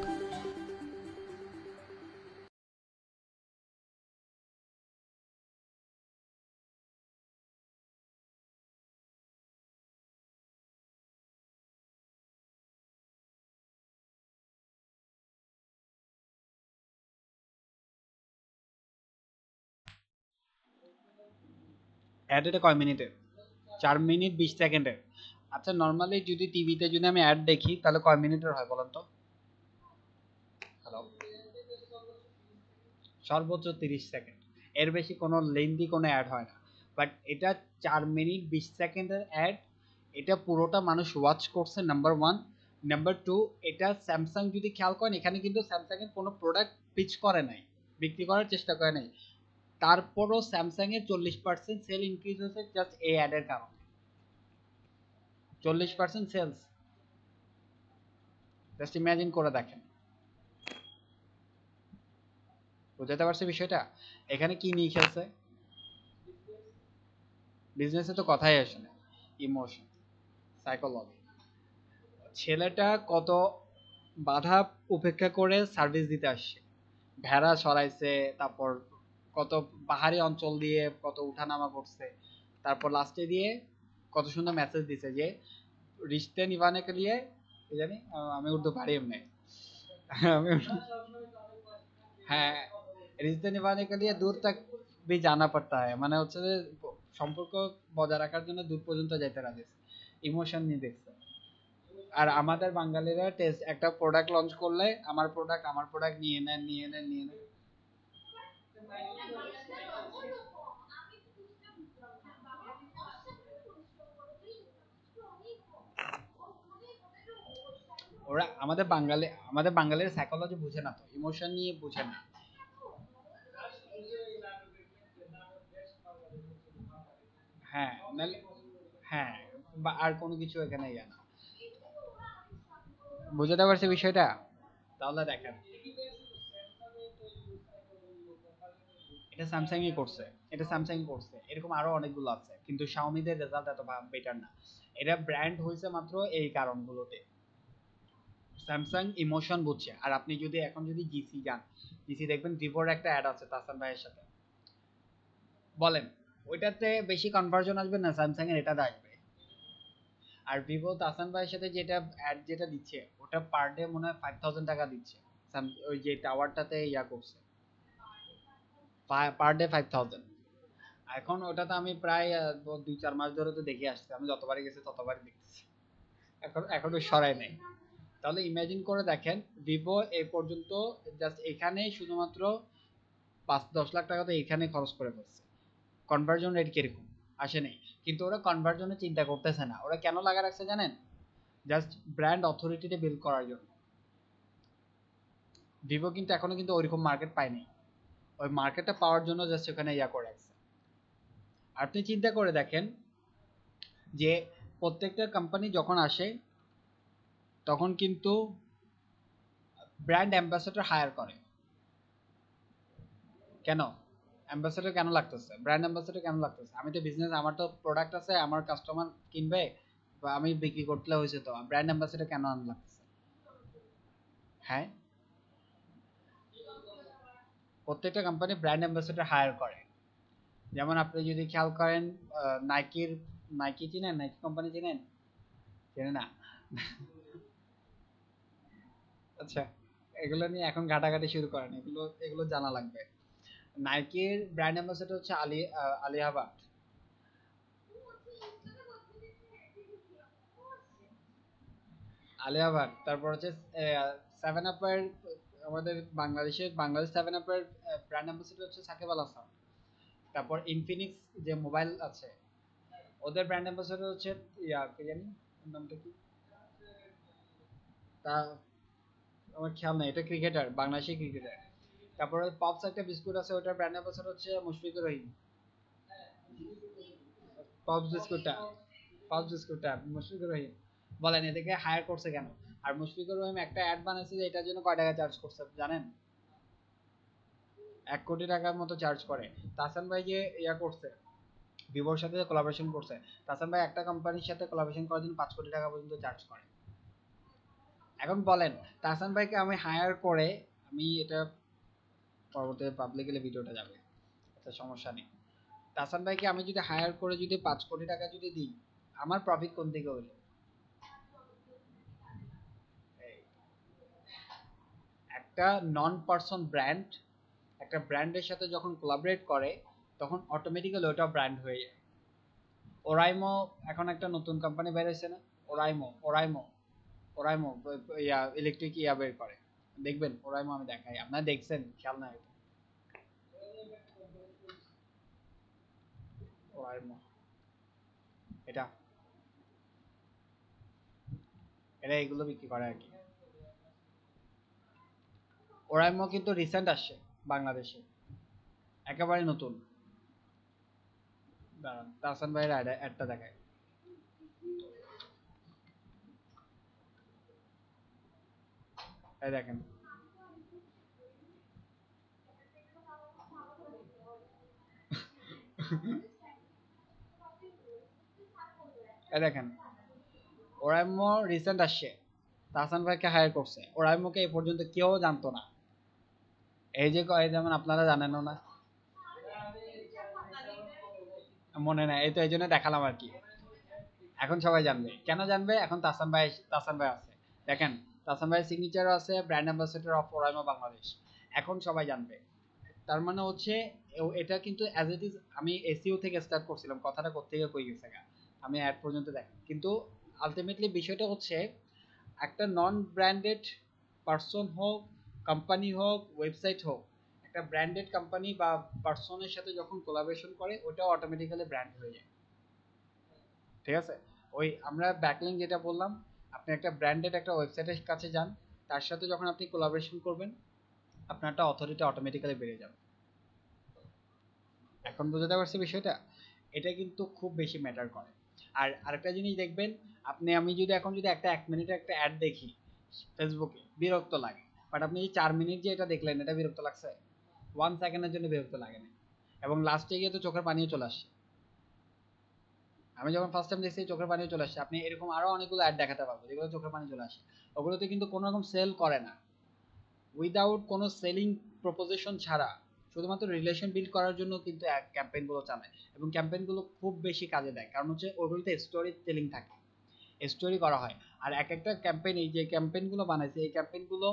অ্যাড এটা কয় মিনিটের? 4 মিনিট 20 সেকেন্ডের। আচ্ছা নর্মালি যদি টিভিতে যদি আমি অ্যাড দেখি তাহলে কয় মিনিটের হয় বলেন তো? হ্যালো, সর্বোচ্চ 30 সেকেন্ড, এর বেশি কোনো লেন্দি কোনো অ্যাড হয় না। বাট এটা 4 মিনিট 20 সেকেন্ডের অ্যাড, এটা পুরোটা মানুষ ওয়াচ করছে, নাম্বার 1। নাম্বার 2, এটা স্যামসাং যদি খেয়াল করেন এখানে কিন্তু স্যামসাংয়ের কোনো প্রোডাক্ট পিচ করে নাই, বিক্রি করার চেষ্টা করে নাই। তারপরও স্যামসাংয়ের 40% সেল ইনক্রিজ হয়েছে জাস্ট এই অ্যাডের কারণে। 40% সেলস, জাস্ট ইমাজিন করে দেখেন। বুঝতে পারছি বিষয়টা? এখানে কি নিয়ে খেলছে? বিজনেসে তো কথাই আসে না, ইমোশন, সাইকোলজি। ছেলেটা কত বাধা উপেক্ষা করে সার্ভিস দিতে আসছে, ভেড়া সরাইছে, তারপর কত পাহাড়ি অঞ্চল দিয়ে কত উঠানামা করছে, তারপর লাস্টে দিয়ে কত সুন্দর মেসেজ দিছে যে রিশতে নিভানে কে লিয়ে, কি জানি আমি উর্দু পারি এমনি, আমি হ্যাঁ, রিশতে নিভানে কে লিয়ে দূর তক भी जाना पड़ता है, মানে হচ্ছে যে সম্পর্ক বজায় রাখার জন্য দূর পর্যন্ত যাইতে রাজি, ইমোশন নিয়ে দেখছে। আর আমাদের বাঙালিরা টেস্ট একটা প্রোডাক্ট লঞ্চ করলে আমার প্রোডাক্ট নিয়ে নেন নিয়ে নেন নিয়ে নেন। ওরা আমাদের বাঙালির সাইকোলজি বুঝে না, তো ইমোশন নিয়ে বুঝে না। হ্যাঁ হ্যাঁ, বা আর কোনো কিছু এখানে ইয়া না। বুঝতে পারছি বিষয়টা? তাহলে দেখেন, এটা স্যামসাং করছে, এরকম আরো অনেকগুলো আছে, কিন্তু শাওমিদের রেজাল্ট এত বেটার না। এটা ব্র্যান্ড হয়েছে মাত্র এই কারণগুলোতে। স্যামসাং ইমোশন বুঝছে। আর আপনি যদি এখন যদি জিসি যান, জিসি দেখবেন ভিভোর একটা অ্যাড আছে তাসান ভাইয়ের সাথে, বলেন ওইটাতে বেশি কনভার্জন আসবে না স্যামসাং এর এটাতে আসবে? আর ভিভো তাসান ভাইয়ের সাথে যেটা অ্যাড যেটা দিচ্ছে ওটা পার ডে মনে হয় 5000 টাকা দিচ্ছে, ওই যে টাওয়ারটাতে ইয়া করছে, পার ডে 5000। এখন ওটাতে আমি প্রায় 2-4 মাস ধরে তো দেখে আসছি, আমি যতবারই গেছি ততবারই দেখতেছি, এখনো সরাই নাই। তাহলে ইমাজিন করে দেখেন, ভিভো এই পর্যন্ত জাস্ট এখানে শুধুমাত্র 5-10 লাখ টাকা তো এখানে খরচ করে ফেলছে। কনভার্জন রেট কিরকম আসে নাই, কিন্তু ওরা কনভার্জনের চিন্তা করতেছে না। ওরা কেন লাগা রাখছে জানেন? জাস্ট ব্র্যান্ড অথরিটিতে বিল্ড করার জন্য। ভিভো কিন্তু এখনো কিন্তু ওইরকম মার্কেট পায়নি, ওই মার্কেটটা পাওয়ার জন্য জাস্ট ওখানে ইয়া করে রাখছে। আপনি চিন্তা করে দেখেন যে প্রত্যেকটা কোম্পানি যখন আসে তখন কিন্তু ব্র্যান্ড অ্যাম্বাসেডর হায়ার করে। কেন অ্যাম্বাসেডর কেন লাগতেছে, ব্র্যান্ড অ্যাম্বাসেডর কেন লাগতেছে? আমি তো বিজনেস, আমার তো প্রোডাক্ট আছে, আমার কাস্টমার কিনবে বা আমি বিক্রি করতে হয়েছে, তো ব্র্যান্ড অ্যাম্বাসেডর কেন আনা লাগতেছে? হ্যাঁ, প্রত্যেকটা কোম্পানি ব্র্যান্ড অ্যাম্বাসেডর হায়ার করে। যেমন আপনি যদি খেয়াল করেন, নাইকি চিনেন? নাইকি কোম্পানি চিনেন? চেনে না? আচ্ছা, এগুলো নিয়ে এখন ঘাটাঘাটি শুরু করেন, এগুলো জানা লাগবে। নাইকির ব্র্যান্ড অ্যাম্বাসেডর হচ্ছে আলিয়া ভাট। তারপর হচ্ছে 7up এর, আমাদের বাংলাদেশ 7up এর ব্র্যান্ড অ্যাম্বাসেডর হচ্ছে সাকিব আল হাসান। তারপর ইনফিনিক্স যে মোবাইল আছে ওদের ব্র্যান্ড অ্যাম্বাসেডর হচ্ছে কি জানি নামটা কি, তা আমার খেয়াল নেই, এটা ক্রিকেটার, বাংলাদেশি ক্রিকেটার। তারপরে পপস একটা বিস্কুট আছে, ওটার ব্র্যান্ড অ্যাম্বাসেডর হচ্ছে মুশফিকুর রহিম। পপস বিস্কুটটা মুশফিকুর রহিম। বলেন এদেরকে হায়ার করছে কেন? আর মুশফিকুর রহিম একটা অ্যাড বানাইছে যে এটার জন্য কয় টাকা চার্জ করছে জানেন? 1 কোটি টাকার মতো চার্জ করে। তাসান ভাই যে ইয়া করছে, ভিভোর সাথে কোলাবোরেশন করছে, তাসান ভাই একটা কোম্পানির সাথে কোলাবোরেশন করার জন্য 5 কোটি টাকা পর্যন্ত চার্জ করে। এখন বলেন তাসান ভাইকে আমি হায়ার করে, আমি এটা পরবর্তীতে পাবলিকলি ভিডিওটা যাবে, এটা সমস্যা নেই। তাসান ভাইকে আমি যদি হায়ার করে যদি 5 কোটি টাকা যদি দিই, আমার প্রফিট কোন দিকে হইলো? একটা নন পারসন ব্র্যান্ড একটা ব্র্যান্ডের সাথে যখন কোলাবরেট করে তখন অটোমেটিক্যালি ওটা ব্র্যান্ড হয়ে যায়। ওরাইমো এখন একটা নতুন কোম্পানি বের হয়েছে না, ওরাইমো ইয়া ইলেকট্রিক ইয়া বের করে, দেখবেন ওরাইমো, আমি দেখাই, আপনারা দেখছেন খেয়াল নাই? ওরাইমো এটা এটা এগুলো বিক্রি করে আর কি। ওরাইমো কিন্তু রিসেন্ট আসছে বাংলাদেশে, একেবারে নতুন। দাঁড়ান তাহসান ভাইয়ের অ্যাডটা দেখায়। এই দেখেন, এই দেখেন ওরাইমো রিসেন্ট আসছে, তাহসান ভাইকে হায়ার করছে। ওরাইমোকে এই পর্যন্ত কেউ জানতো না, এই যে যেমন আপনারা জানেনও না, মনে নাই, এই তো এই জন্য দেখালাম আর কি। এখন সবাই জানবে, কেন জানবে? এখন তাহসান ভাই আছে, দেখেন তাহসান ভাই সিগনেচারও আছে, brand ambassador of Oraimo Bangladesh, এখন সবাই জানবে। তার মানে হচ্ছে এটা কিন্তু অ্যাজ ইট ইজ, আমি এসইও থেকে স্টার্ট করছিলাম, কথাটা কোত্থেকে কই গেছে গা, আমি অ্যাড পর্যন্ত দেখেন। কিন্তু আলটিমেটলি বিষয়টা হচ্ছে একটা নন ব্র্যান্ডেড পারসন হোক, কোম্পানি হোক, ওয়েবসাইট হোক, একটা ব্র্যান্ডেড কোম্পানি বা পারসনের সাথে যখন কোলাবোরেশন করে ওটাও অটোমেটিক্যালি ব্র্যান্ড হয়ে যায়। ঠিক আছে, ওই আমরা ব্যাকলিঙ্ক যেটা বললাম, আপনি একটা ব্র্যান্ডেড একটা ওয়েবসাইটের কাছে যান, তার সাথে যখন আপনি কোলাবোরেশন করবেন আপনার একটা অথরিটি অটোমেটিক্যালি বেড়ে যাবে। এখন বুঝতে পারছি বিষয়টা, এটা কিন্তু খুব বেশি ম্যাটার করে। আর আরেকটা জিনিস দেখবেন, আমি যদি এখন যদি একটা 1 মিনিটের একটা অ্যাড দেখি ফেসবুকে, বিরক্ত লাগে, বাট আপনি যে 4 মিনিট যে এটা দেখলেন, এটা বিরক্ত লাগছে? 1 সেকেন্ডের জন্য বিরক্ত লাগে না, এবং লাস্টে গিয়ে তো চোখের পানিও চলে আসছে। আমি যখন ফার্স্ট টাইম দেখছি চোখের পানিও চলে আসছে। আপনি এরকম আরো অনেকগুলো অ্যাড দেখাতে পারবো যেগুলো চোখের পানি চলে আসে, ওগুলোতে কিন্তু কোনো রকম সেল করে না, উইদাউট কোনো সেলিং প্রপোজিশন ছাড়া, শুধুমাত্র রিলেশন বিল্ড করার জন্য কিন্তু ক্যাম্পেইনগুলো চালায়, এবং ক্যাম্পেইনগুলো খুব বেশি কাজে দেয়, কারণ হচ্ছে ওগুলোতে স্টোরি টেলিং থাকে, স্টোরি করা হয়। আর এক একটা ক্যাম্পেইন, এই যে ক্যাম্পেইনগুলো বানাইছে, এই ক্যাম্পেইনগুলো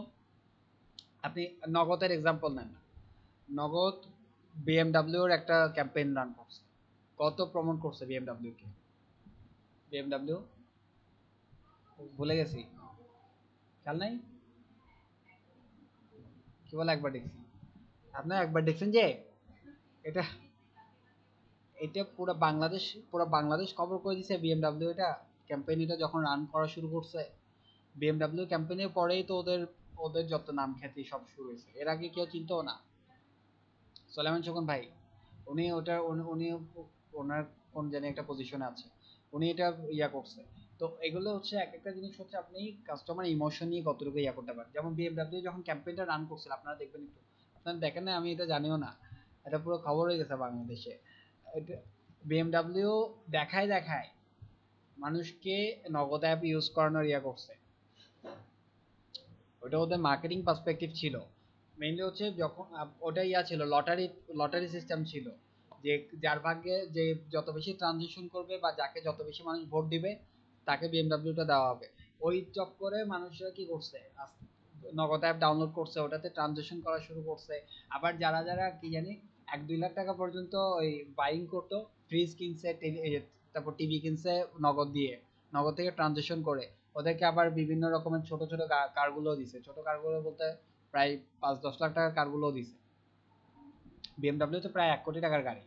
আপনি নগদের এক্সাম্পল নেন না, নগদ বিএমডাব্লিউর একটা ক্যাম্পেইন রান করছে, কত প্রমোট করছে বিএমডাব্লিউকে, বিএমডাব্লিউ ভুলে গেছি, খেয়াল নাই কি বলে, একবার দেখছি। আপনারা একবার দেখছেন যে এটা এটা পুরো বাংলাদেশ খবর করে দিছে বিএমডাব্লিউ, এটা ক্যাম্পেইন এটা যখন রান করা শুরু করছে, বিএমডাব্লিউ ক্যাম্পেইনের পরেই তো ওদের ওদের যত নাম খ্যাতি সব শুরু হয়েছে, এর আগে কেউ চিনতো না। সোলাইমান শোকন ভাই, উনি ওনার কোন জানি একটা পজিশনে আছে, উনি এটা ইয়া করছে। তো এগুলো হচ্ছে এক একটা জিনিস হচ্ছে আপনি কাস্টমার ইমোশন নিয়ে কতটুকু ইয়া করতে পারেন। যেমন বিএমডাব্লিউ যখন ক্যাম্পেইনটা রান করছিল, আপনারা দেখবেন একটু, আপনারা দেখেন না, আমি এটা জানিও না, এটা পুরো খবর হয়ে গেছে বাংলাদেশে। বিএমডাব্লিউ দেখায় মানুষকে নগদ অ্যাপ ইউজ করানোর ইয়া করছে, ওটা ওদের মার্কেটিং পার্সপেক্টিভ ছিল। মেইনলি হচ্ছে যখন ওটা ইয়া ছিল, লটারি সিস্টেম ছিল, যে যার ভাগ্যে যে যত বেশি ট্রানজিশন করবে বা যাকে যত বেশি মানুষ ভোট দিবে তাকে বিএমডাব্লিউটা দেওয়া হবে। ওই চক্করে মানুষরা কি করছে, নগদ অ্যাপ ডাউনলোড করছে, ওটাতে ট্রানজিশন করা শুরু করছে। আবার যারা কি জানি 1-2 লাখ টাকা পর্যন্ত ওই বাইং করতো, ফ্রিজ কিনছে, তারপর টিভি কিনছে নগদ দিয়ে, নগদ থেকে ট্রানজিশন করে, ওদেরকে আবার বিভিন্ন রকমের ছোট ছোট কারগুলো দিছে, ছোট কারগুলো বলতে প্রায় 5-10 লাখ টাকার কারগুলো দিছে। বিএমডাব্লিউ তো প্রায় 1 কোটি টাকার গাড়ি,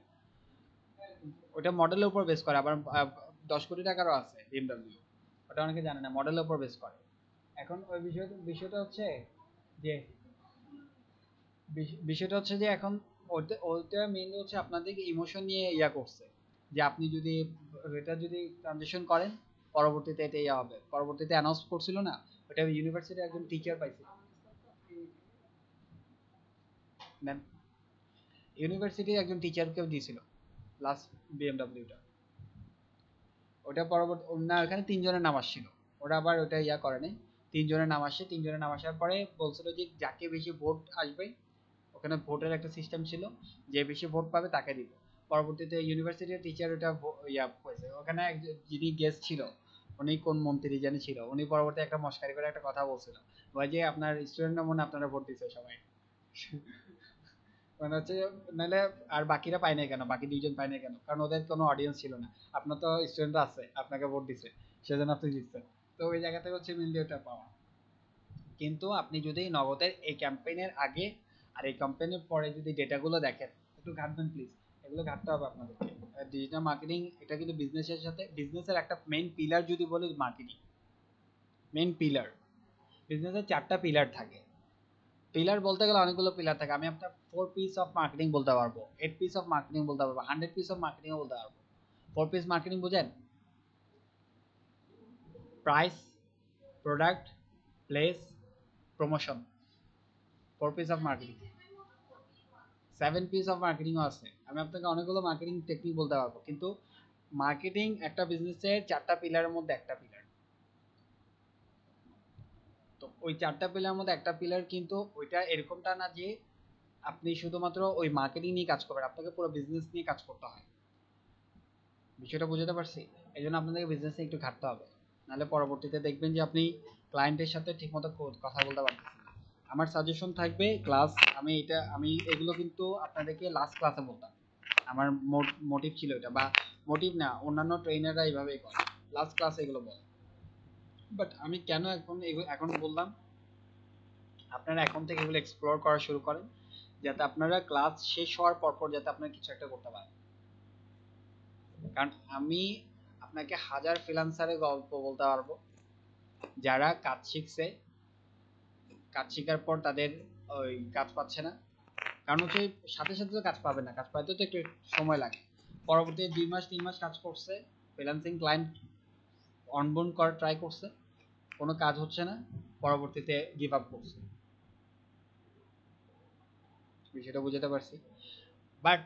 ওটা মডেলের উপর বেস করে, আবার 10 কোটি টাকারও আছে বিএমডাব্লিউ, ওটা অনেকে জানে না, মডেলের উপর বেস করে। এখন ওই বিষয়টা হচ্ছে যে এখন ওটা মেইনলি হচ্ছে আপনাদেরকে ইমোশন নিয়ে ইয়া করছে, যে আপনি যদি এটা যদি ট্রানজিশন করেন পরবর্তীতে এটা ইয়া হবে। পরবর্তীতে অ্যানাউন্স করছিল না, ওটা ইউনিভার্সিটির একজন টিচার পাইছে, ইউনিভার্সিটির একজন টিচারকেও দিয়েছিল লাস্ট বিএমডাব্লিউটা। ওটা পরবর্তী না, ওখানে 3 জনের নাম আসছিল, ওরা আবার ওটা ইয়া করে নাই, 3 জনের নাম আসে, 3 জনের নাম আসার পরে বলছিল যে যাকে বেশি ভোট আসবে, ওখানে ভোটের একটা সিস্টেম ছিল, যে বেশি ভোট পাবে তাকে দিব। পরবর্তীতে ইউনিভার্সিটির টিচার ওটা ইয়া হয়েছে, ওখানে যিনি গেস্ট ছিল উনি কোন মন্ত্রী জানি ছিল, উনি পরবর্তী একটা মস্কারি করে একটা কথা বলছিল, ওই যে আপনার স্টুডেন্টরা মনে আপনারা ভোট দিচ্ছে সবাই, মানে হচ্ছে নাহলে আর বাকিরা পায় নাই কেন, বাকি 2 জন পায় নাই কেন, কারণ ওদের কোনো অডিয়েন্স ছিল না, আপনার তো স্টুডেন্টরা আছে আপনাকে ভোট দিচ্ছে, সেজন্য আপনি জিতছেন। তো ওই জায়গা থেকে হচ্ছে মিল ওটা পাওয়া। কিন্তু আপনি যদি নগদের এই ক্যাম্পেইনের আগে আর এই ক্যাম্পেইনের পরে যদি ডেটাগুলো দেখেন, একটু ঘাটবেন প্লিজ, এগুলো ঘাটতে হবে আপনাদেরকে। ডিজিটাল মার্কেটিং এটা কিন্তু বিজনেসের সাথে, বিজনেসের একটা মেইন পিলার যদি বলি মার্কেটিং, মেইন পিলার, বিজনেসের 4টা পিলার থাকে। পিলার বলতে গেলে অনেকগুলো পিলার থাকে, আমি আপনার 4 পিস অফ মার্কেটিং বলতে পারবো, 8 পিস অফ মার্কেটিং বলতে পারবো, 100 পিস অফ মার্কেটিংও বলতে পারবো। 4 পিস মার্কেটিং বুঝেন? Price, product, place, promotion, 4 Ps of marketing. 7 Ps of মার্কেটিংও আছে, আমি আপনাকে অনেকগুলো মার্কেটিং টেকনিক বলতে পারবো, কিন্তু মার্কেটিং একটা বিজনেসের 4টা পিলারের মধ্যে একটা পিলার। তো ওই 4টা পিলারের মধ্যে একটা পিলার, কিন্তু ওইটা এরকমটা না যে আপনি শুধুমাত্র ওই মার্কেটিং নিয়ে কাজ করবেন, আপনাকে পুরো বিজনেস নিয়ে কাজ করতে হয়। বিষয়টা বুঝতে পারছি? এই জন্য আপনাদেরকে বিজনেস নিয়ে একটু ঘাটতে হবে, নাহলে পরবর্তীতে দেখবেন যে আপনি ক্লায়েন্টের সাথে ঠিকমতো কথা বলতে পারবেন। আমার সাজেশন থাকবে ক্লাস, আমি এগুলো কিন্তু আপনাদেরকে লাস্ট ক্লাসে বলতাম, আমার মোটিভ ছিল এটা, বা মোটিভ না, অন্যান্য ট্রেনাররা এইভাবেই করে লাস্ট ক্লাসে এগুলো বলে, বাট আমি কেন এখন বললাম আপনারা এখন থেকে এগুলো এক্সপ্লোর করা শুরু করেন, যাতে আপনারা ক্লাস শেষ হওয়ার পর যাতে আপনারা কিছু একটা করতে পারেন। কারণ আমি আপনাকে 1000 ফ্রিল্যান্সারের গল্প বলতে পারবো, যারা কাজ শিখছে, কাজ শেখার পর তাদের ওই কাজ পাচ্ছে না, কারণ হচ্ছে সাথে সাথে তো কাজ পাবে না, কাজ পাইতে তো একটু সময় লাগে। পরবর্তী 2 মাস 3 মাস কাজ করছে, ফ্রিল্যান্সিং ক্লায়েন্ট অনবোর্ড করার ট্রাই করছে, কোনো কাজ হচ্ছে না, পরবর্তীতে গিভ আপ করছে। বিষয়টা বুঝতে পারছি। বাট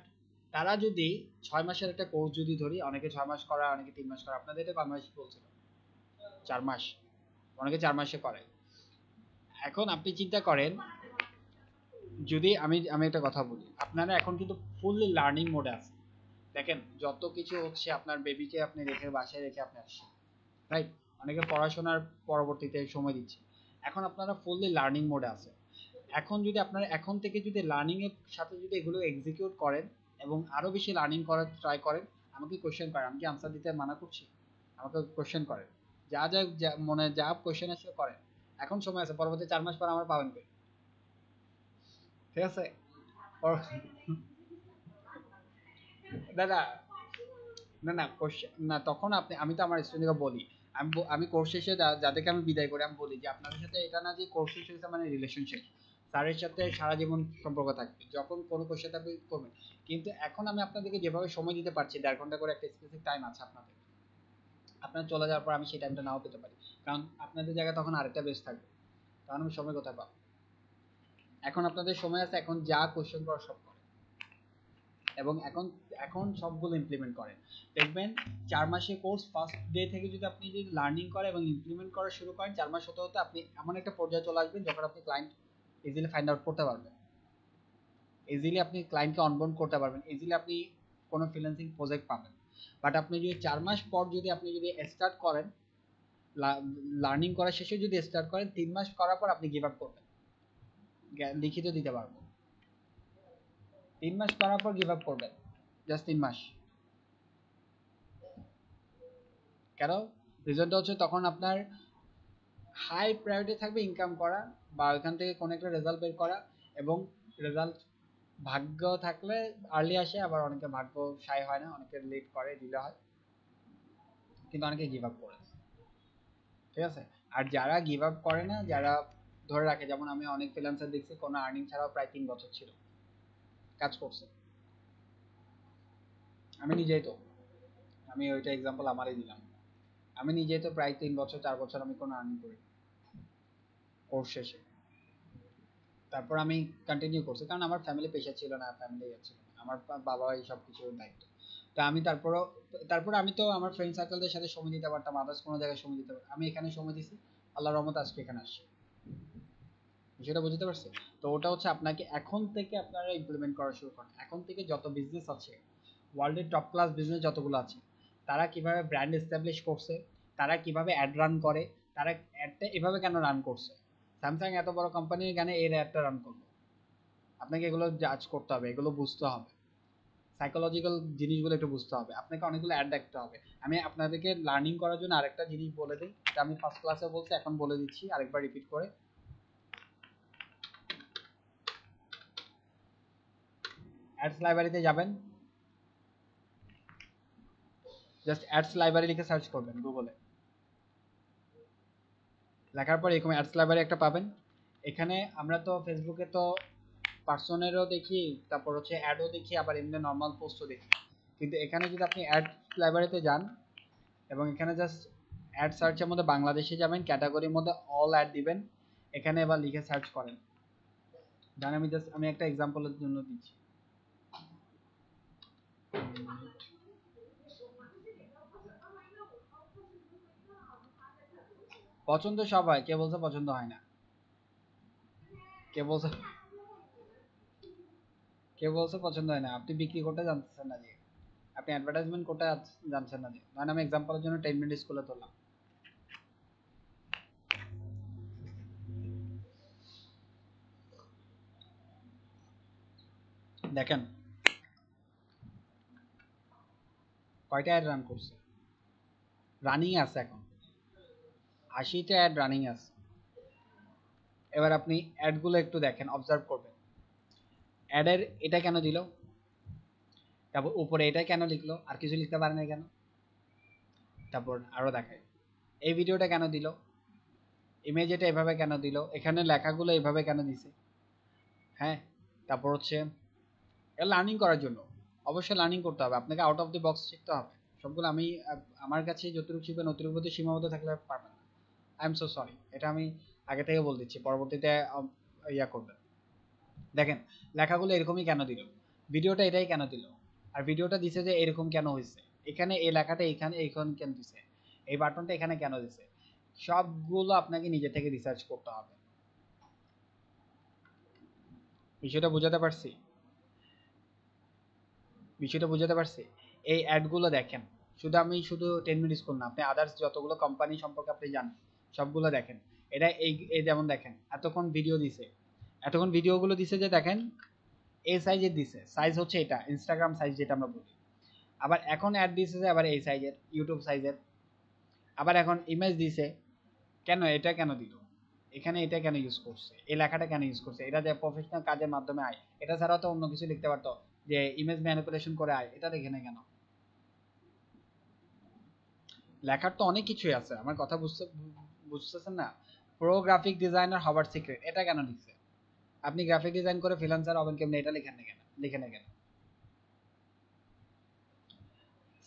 তারা যদি 6 মাসের একটা কোর্স যদি ধরি, অনেকে 6 মাস করা, অনেকে 3 মাস করা, আপনাদের এটা কয় মাস বলছিল? 4 মাস, অনেকে 4 মাসে করে। এখন আপনি চিন্তা করেন, যদি আমি একটা কথা বলি, আপনারা এখন কিন্তু ফুললি লার্নিং মোডে আছেন। দেখেন যত কিছু হচ্ছে, আপনার বেবিকে আপনি রেখে বাসায় রেখে আপনি আসছেন, রাইট? অনেকে পড়াশোনার পরবর্তীতে সময় দিচ্ছে। এখন আপনারা ফুললি লার্নিং মোডে আছেন। এখন যদি আপনারা এখন থেকে যদি লার্নিং এর সাথে যদি এগুলো এক্সিকিউট করেন এবং আরো বেশি লার্নিং করার ট্রাই করেন, আমাকে কোশ্চেন করেন, আমি কি আনসার দিতে মানা করছি? আমাকে কোশ্চেন করেন, যা মনে যা কোশ্চেন আসে করেন। এখন সময় আছে, পরবর্তী 4 মাস পর আমার পাবেন কই? ঠিক আছে? দাদা না কোশ্চেন না, তখন আমি তো আমার স্টুডেন্টকে বলি, আমি কোর্স শেষে যাদেরকে আমি বিদায় করি, আমি বলি যে আপনাদের সাথে এটা না যে কোর্স শেষ হয়েছে মানে রিলেশনশিপ, স্যারের সাথে সারা জীবন সম্পর্ক থাকবে, যখন কোনো কোশ্চেন থাকবে করবেন। কিন্তু এখন আমি আপনাদেরকে যেভাবে সময় দিতে পারছি, 1.5 ঘন্টা করে একটা স্পেসিফিক টাইম আছে আপনাদের, আপনার চলে যাওয়ার পর আমি সেই টাইমটা নাও পেতে পারি, কারণ আপনাদের জায়গায় তখন আরেকটা বেস থাকবে, তখন আমি সময় কোথায় পাবো? এখন আপনাদের সময় আছে, এখন যা কোশ্চেন করা সব করেন, এবং এখন সবগুলো ইমপ্লিমেন্ট করেন। দেখবেন 4 মাসের কোর্স ফার্স্ট ডে থেকে যদি আপনি যদি লার্নিং করেন এবং ইমপ্লিমেন্ট করা শুরু করেন, 4 মাস হতে হতে আপনি এমন একটা পর্যায়ে চলে আসবেন যখন আপনি ক্লায়েন্ট ইজিলি ফাইন্ড আউট করতে পারবেন, ইজিলি আপনি ক্লায়েন্টকে অনবোর্ড করতে পারবেন, ইজিলি আপনি কোনো ফ্রিল্যান্সিং প্রজেক্ট পাবেন। বাট আপনি যদি 4 মাস পর যদি আপনি স্টার্ট করেন, লার্নিং করা শেষে যদি স্টার্ট করেন, 3 মাস করার পর আপনি গিভ আপ করবেন, লিখিত দিতে পারবো। 3 মাস করার পর গিভ আপ করবেন, জাস্ট 3 মাস। কেন? রিজনটা হচ্ছে তখন আপনার হাই প্রায়োরিটি থাকবে ইনকাম করা বা ওইখান থেকে কোনো একটা রেজাল্ট বের করা, এবং রেজাল্ট ভাগ্য থাকলে আর্লি আসে, আবার অনেকে ভাগ্য সায় হয় না, অনেকে লেট করে, ডিলে হয়, কিন্তু অনেকে গিভ আপ করে, ঠিক আছে? আর যারা গিভ আপ করে না, যারা ধরে রাখে, যেমন আমি অনেক ফ্রিল্যান্সার দেখছি কোনো আর্নিং ছাড়াও প্রায় 3 বছর ছিল কাজ করছে। আমি নিজেই তো, আমি ওইটা এক্সাম্পল আমারই দিলাম, আমি নিজেই তো প্রায় 3 বছর 4 বছর আমি কোনো আর্নিং করি কোর্স শেষে। তারপর আমি কন্টিনিউ করছি, কারণ আমার ফ্যামিলি প্রেশার ছিল না, ফ্যামিলি ছিল না, আমার বাবা এই সব কিছুর দায়িত্ব। তো আমি তারপর আমি তো আমার ফ্রেন্ড সার্কেলদের সাথে সময় দিতে পারতাম, আদার্স কোনো জায়গায় সময় দিতে পারতাম, আমি এখানে সময় দিছি, আল্লাহর রহমতে আজকে এখানে আসছি। বিষয়টা বুঝতে পারছি? তো ওটা হচ্ছে আপনাকে এখন থেকে আপনারা ইমপ্লিমেন্ট করা শুরু করেন। এখন থেকে যত বিজনেস আছে, ওয়ার্ল্ডের টপ ক্লাস বিজনেস যতগুলো আছে, তারা কিভাবে ব্র্যান্ড এস্টাবলিশ করছে, তারা কিভাবে অ্যাড রান করে, তারা অ্যাডটা এভাবে কেন রান করছে, স্যামসাং এত বড় কোম্পানি কেন এর অ্যাডটা রান করলো, আপনাকে এগুলো জাজ করতে হবে, এগুলো বুঝতে হবে, সাইকোলজিক্যাল জিনিসগুলো একটু বুঝতে হবে, আপনাকে অনেকগুলো অ্যাড দেখতে হবে। আমি আপনাদেরকে লার্নিং করার জন্য আরেকটা জিনিস বলে দিই, এটা আমি ফার্স্ট ক্লাসে বলছি, এখন বলে দিচ্ছি আরেকবার রিপিট করে। অ্যাডস লাইব্রেরিতে যাবেন, জাস্ট অ্যাডস লাইব্রেরি লিখে সার্চ করবেন গুগলে, লেখার পর এরকম অ্যাডস লাইব্রেরি একটা পাবেন। এখানে আমরা তো ফেসবুকে তো পার্সনেরও দেখি, তারপর হচ্ছে অ্যাডও দেখি, আবার এমনি নর্মাল পোস্টও দেখি, কিন্তু এখানে যদি আপনি অ্যাড লাইব্রেরিতে যান এবং এখানে জাস্ট অ্যাড সার্চের মধ্যে বাংলাদেশে যাবেন, ক্যাটাগরির মধ্যে অল অ্যাড দিবেন, এখানে এবার লিখে সার্চ করেন। জানেন আমি একটা এক্সাম্পলের জন্য দিচ্ছি, পছন্দ সব হয়, কে বলছে পছন্দ হয় না? কে বলছে পছন্দ হয় না? আপনি বিক্রি করতে জানতেছেন না যে, আপনি অ্যাডভার্টাইজমেন্ট করতে জানছেন না যে, মানে আমি এক্সাম্পলের জন্য 10 মিনিট স্কুলে তুললাম। দেখেন কয়টা অ্যাড রান করছে, রানিং আছে এখন 80টা অ্যাড রানিং আছে। এবার আপনি অ্যাডগুলো একটু দেখেন, অবজার্ভ করবেন, অ্যাডের এটা কেন দিল, তারপর উপরে এটা কেন লিখলো, আর কিছু লিখতে পারে না কেন, তারপর আরো দেখায় এই ভিডিওটা কেন দিল, ইমেজ এটা এভাবে কেন দিল, এখানে লেখাগুলো এভাবে কেন দিছে। হ্যাঁ, তারপর হচ্ছে লার্নিং করার জন্য অবশ্যই লার্নিং করতে হবে, আপনাকে আউট অফ দি বক্স শিখতে হবে। সবগুলো আমি আমার কাছে যতটুকু শিখবেন অতটুকু মধ্যে সীমাবদ্ধ থাকলে পারবেন না। আই এম সো সরি, এটা আমি আগে থেকে বলে দিচ্ছি, পরবর্তীতে ইয়া করবেন। দেখেন লেখাগুলো এরকমই কেন দিল, ভিডিওটা এটাই কেন দিল, আর ভিডিওটা দিছে যে এরকম কেন হয়েছে, এখানে এই লেখাটা এখানে এইখানে কেন দিছে, এই বাটনটা এখানে কেন দিছে, সবগুলো আপনাকে নিজে থেকে রিসার্চ করতে হবে। বিষয়টা বোঝাতে পারছি? বিষয়টা বোঝাতে পারছি? এই অ্যাডগুলো দেখেন, শুধু 10 মিনিট স্কুল না, আপনি আদার্স যতগুলো কোম্পানি সম্পর্কে আপনি জানেন সবগুলো দেখেন। এটা এই যেমন দেখেন এতক্ষণ ভিডিও দিছে, এতক্ষণ ভিডিওগুলো দিছে যে দেখেন এই সাইজের দিছে, সাইজ হচ্ছে এটা ইনস্টাগ্রাম সাইজ যেটা আমরা বলি। আবার এখন অ্যাড দিছে যে আবার এই সাইজের ইউটিউব সাইজের। আবার এখন ইমেজ দিছে, কেন এটা কেন দিল, এখানে এটা কেন ইউজ করছে, এই লেখাটা কেন ইউজ করছে, এটা যে প্রফেশনাল কাজের মাধ্যমে আয়, এটা ছাড়াও তো অন্য কিছু লিখতে পারতো, যে ইমেজ ম্যানিপুলেশন করে আয়, এটা দেখে না কেন। লেখার তো অনেক কিছুই আছে, আমার কথা বুঝতেছেন না? প্রো গ্রাফিক ডিজাইনার হবার সিক্রেট, এটা কেন লিখছে, আপনি গ্রাফিক ডিজাইন করে ফ্রিল্যান্সার হবেন কেমনে, এটা লিখে না কেন।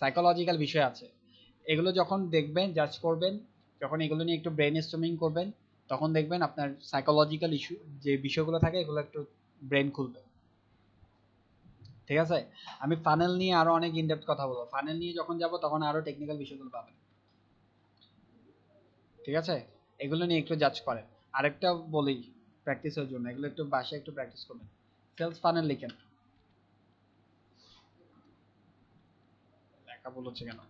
সাইকোলজিক্যাল বিষয় আছে, এগুলো যখন দেখবেন জাজ করবেন, যখন এগুলো নিয়ে একটু ব্রেন স্টর্মিং করবেন, তখন দেখবেন আপনার সাইকোলজিক্যাল ইস্যু যে বিষয়গুলো থাকে এগুলো একটু ব্রেন খুলবে। ঠিক আছে, আমি ফানেল নিয়ে আরো অনেক ইনডেপথ কথা বলবো, ফানেল নিয়ে যখন যাব তখন আরো টেকনিক্যাল বিষয়গুলো পাবেন। ঠিক আছে, এগুলো নিয়ে একটু জাজ করেন। আরেকটা বলি প্র্যাকটিসের জন্য, এগুলো একটু বাসায় একটু প্র্যাকটিস করবেন। সেলস ফানেল লিখেন, লেখা ভুল হচ্ছে কেন,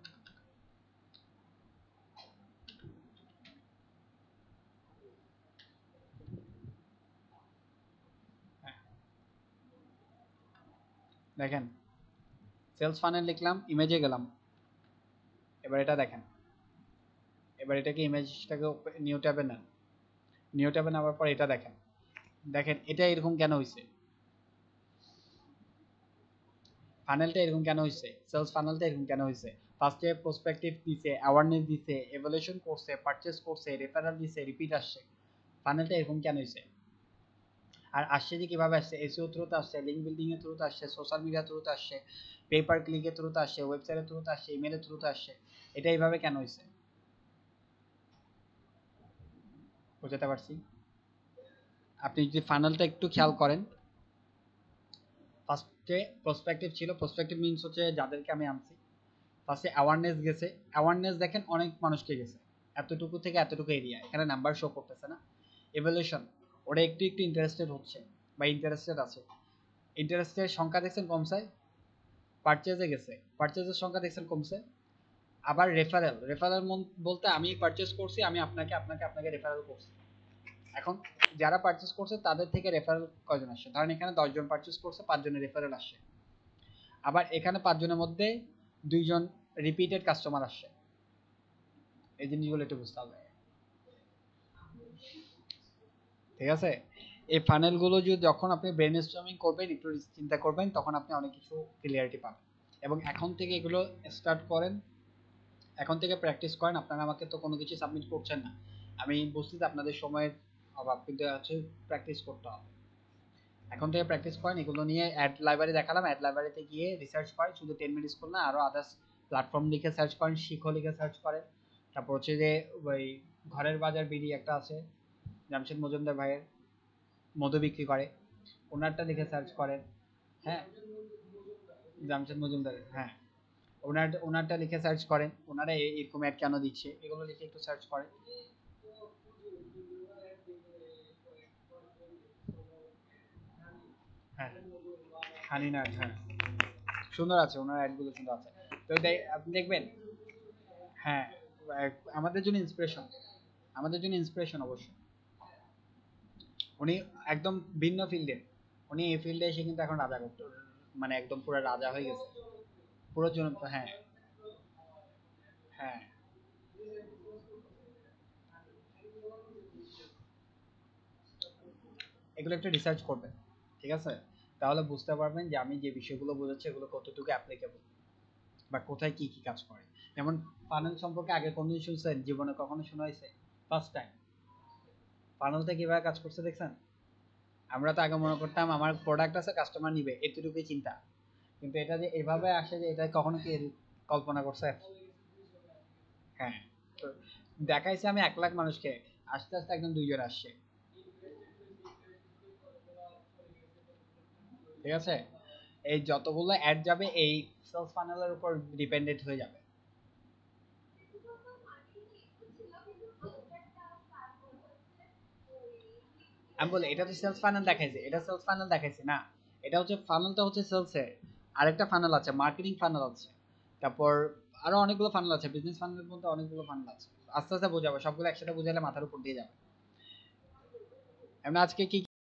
দেখেন সেলস ফানেল লিখলাম, ইমেজে গেলাম, এবার এটা দেখেন, এবার এটাকে ইমেজটাকে নিউ ট্যাবে নেন, নিউ ট্যাবে নেওয়ার পর এটা দেখেন, দেখেন এটা এরকম কেন হয়েছে, ফানেলটা এরকম কেন হয়েছে, সেলস ফানেলটা এরকম কেন হয়েছে। ফার্স্টে প্রসপেক্টিভ দিছে, অ্যাওয়ারনেস দিছে, এভালুয়েশন করছে, পারচেজ করছে, রেফারেল দিছে, রিপিট আসছে, ফানেলটা এরকম কেন হয়েছে। আর আসছে যে কিভাবে আসছে, এসইও থ্রুতে আসছে, লিঙ্ক বিল্ডিং এর থ্রুতে আসছে, সোশ্যাল মিডিয়া থ্রুতে আসছে, পেপার ক্লিকের থ্রুতে আসছে, ওয়েবসাইটের থ্রুতে আসছে, ইমেলের থ্রুতে আসছে, এটা এইভাবে কেন হয়েছে, বুঝতে পারছি? আপনি যদি ফানেলটা একটু খেয়াল করেন, ফার্স্টে প্রসপেক্টিভ ছিল, প্রসপেক্টিভ মিনস হচ্ছে যাদেরকে আমি আনছি, ফার্স্টে অ্যাওয়ারনেস গেছে, অ্যাওয়ারনেস দেখেন অনেক মানুষকে গেছে, এতটুকু থেকে এতটুকু এরিয়া, এখানে নাম্বার শো করতেছে না। এভ্যালুয়েশন, ওরা একটু একটু ইন্টারেস্টেড হচ্ছে বা ইন্টারেস্টেড আছে, ইন্টারেস্টের সংখ্যা দেখছেন কমছে, পারচেজে গেছে, পারচেজের সংখ্যা দেখছেন কমছে। আবার রেফারেল, রেফারেল বলতে আমি পারচেজ করছি, আমি আপনাকে রেফারেল করছি, এখন যারা পারচেজ করছে তাদের থেকে রেফারেল কয়জন আসছে, ধরেন এখানে 10 জন পারচেজ করছে, 5 জনের রেফারেল আসছে, আবার এখানে 5 জনের মধ্যে 2 জন রিপিটেড কাস্টমার আসছে, এই জিনিসগুলো একটু বুঝতে হবে। ঠিক আছে, এই ফানেলগুলো যদি যখন আপনি ব্রেনস্টর্মিং করবেন, একটু চিন্তা করবেন, তখন আপনি অনেক কিছু ক্লিয়ারিটি পাবেন। এবং এখন থেকে এগুলো স্টার্ট করেন, এখন থেকে প্র্যাকটিস করেন। আপনারা আমাকে তো কোনো কিছু সাবমিট করছেন না, আমি বুঝতেছি আপনাদের সময়ের অভাব, কিন্তু আছে প্র্যাকটিস করতে হবে। এখন থেকে প্র্যাকটিস করেন, এগুলো নিয়ে অ্যাড লাইব্রেরি দেখালাম, অ্যাড লাইব্রেরিতে গিয়ে রিসার্চ করেন, শুধু 10 মিনিট স্কুল না, আরও আদার্স প্ল্যাটফর্ম লিখে সার্চ করেন, শিখো লিখে সার্চ করেন। তারপর হচ্ছে যে ওই ঘরের বাজার বিডি একটা আছে, জামশেদ মজুমদার ভাইয়ের, মধু বিক্রি করে, ওনারটা লিখে সার্চ করেন। হ্যাঁ, জামশেদ মজুমদার, হ্যাঁ, ওনারটা লিখে সার্চ করেন, ওনারা এরকম অ্যাড কেন দিচ্ছে, এগুলো লিখে একটু সার্চ করেন। হ্যাঁ, হানিনা, হ্যাঁ, সুন্দর আছে, ওনার অ্যাডগুলো সুন্দর আছে। তো আপনি দেখবেন, হ্যাঁ, আমাদের জন্য ইন্সপিরেশন, আমাদের জন্য ইন্সপিরেশন অবশ্যই। উনি একদম ভিন্ন ফিল্ডে, উনি এই ফিল্ডে এসে কিন্তু এখন রাজা করতে, মানে একদম পুরো রাজা হয়ে গেছে, পুরো জন। হ্যাঁ, হ্যাঁ, এগুলো একটু রিসার্চ করবেন, ঠিক আছে, তাহলে বুঝতে পারবেন যে আমি যে বিষয়গুলো বোঝাচ্ছি এগুলো কতটুকু অ্যাপ্লিকেবল বা কোথায় কি কি কাজ করে। যেমন ফানেল সম্পর্কে আগে কোনদিন শুনছেন, জীবনে কখনো শোনা হয়েছে? First time. ফানেলটা কিভাবে কাজ করছে দেখছেন? আমরা তো আগে মনে করতাম আমার প্রোডাক্ট আছে কাস্টমার নিবে এতটুকুই চিন্তা, কিন্তু এটা যে এভাবে আসে যে এটা কখনো কি কল্পনা করছে? হ্যাঁ, তো দেখাইছে আমি 1 লাখ মানুষকে, আস্তে আস্তে একদম 2 জন আসছে। ঠিক আছে, এই যতগুলো অ্যাড যাবে এই সেলস ফানেলের উপর ডিপেন্ডেন্ট হয়ে যাবে। আমি বলি এটা তো সেলস ফানেল দেখাইছে, এটা সেলস ফানেল দেখাইছে না, এটা হচ্ছে ফানেলটা হচ্ছে সেলসের। আরেকটা ফানেল আছে মার্কেটিং ফানেল আছে, তারপর আরো অনেকগুলো ফানেল আছে, বিজনেস ফানেলের মধ্যে অনেকগুলো ফানেল আছে। আস্তে আস্তে বোঝাবো, সবগুলো একসাথে বোঝালে মাথার উপর দিয়ে যাবে। আমরা আজকে কি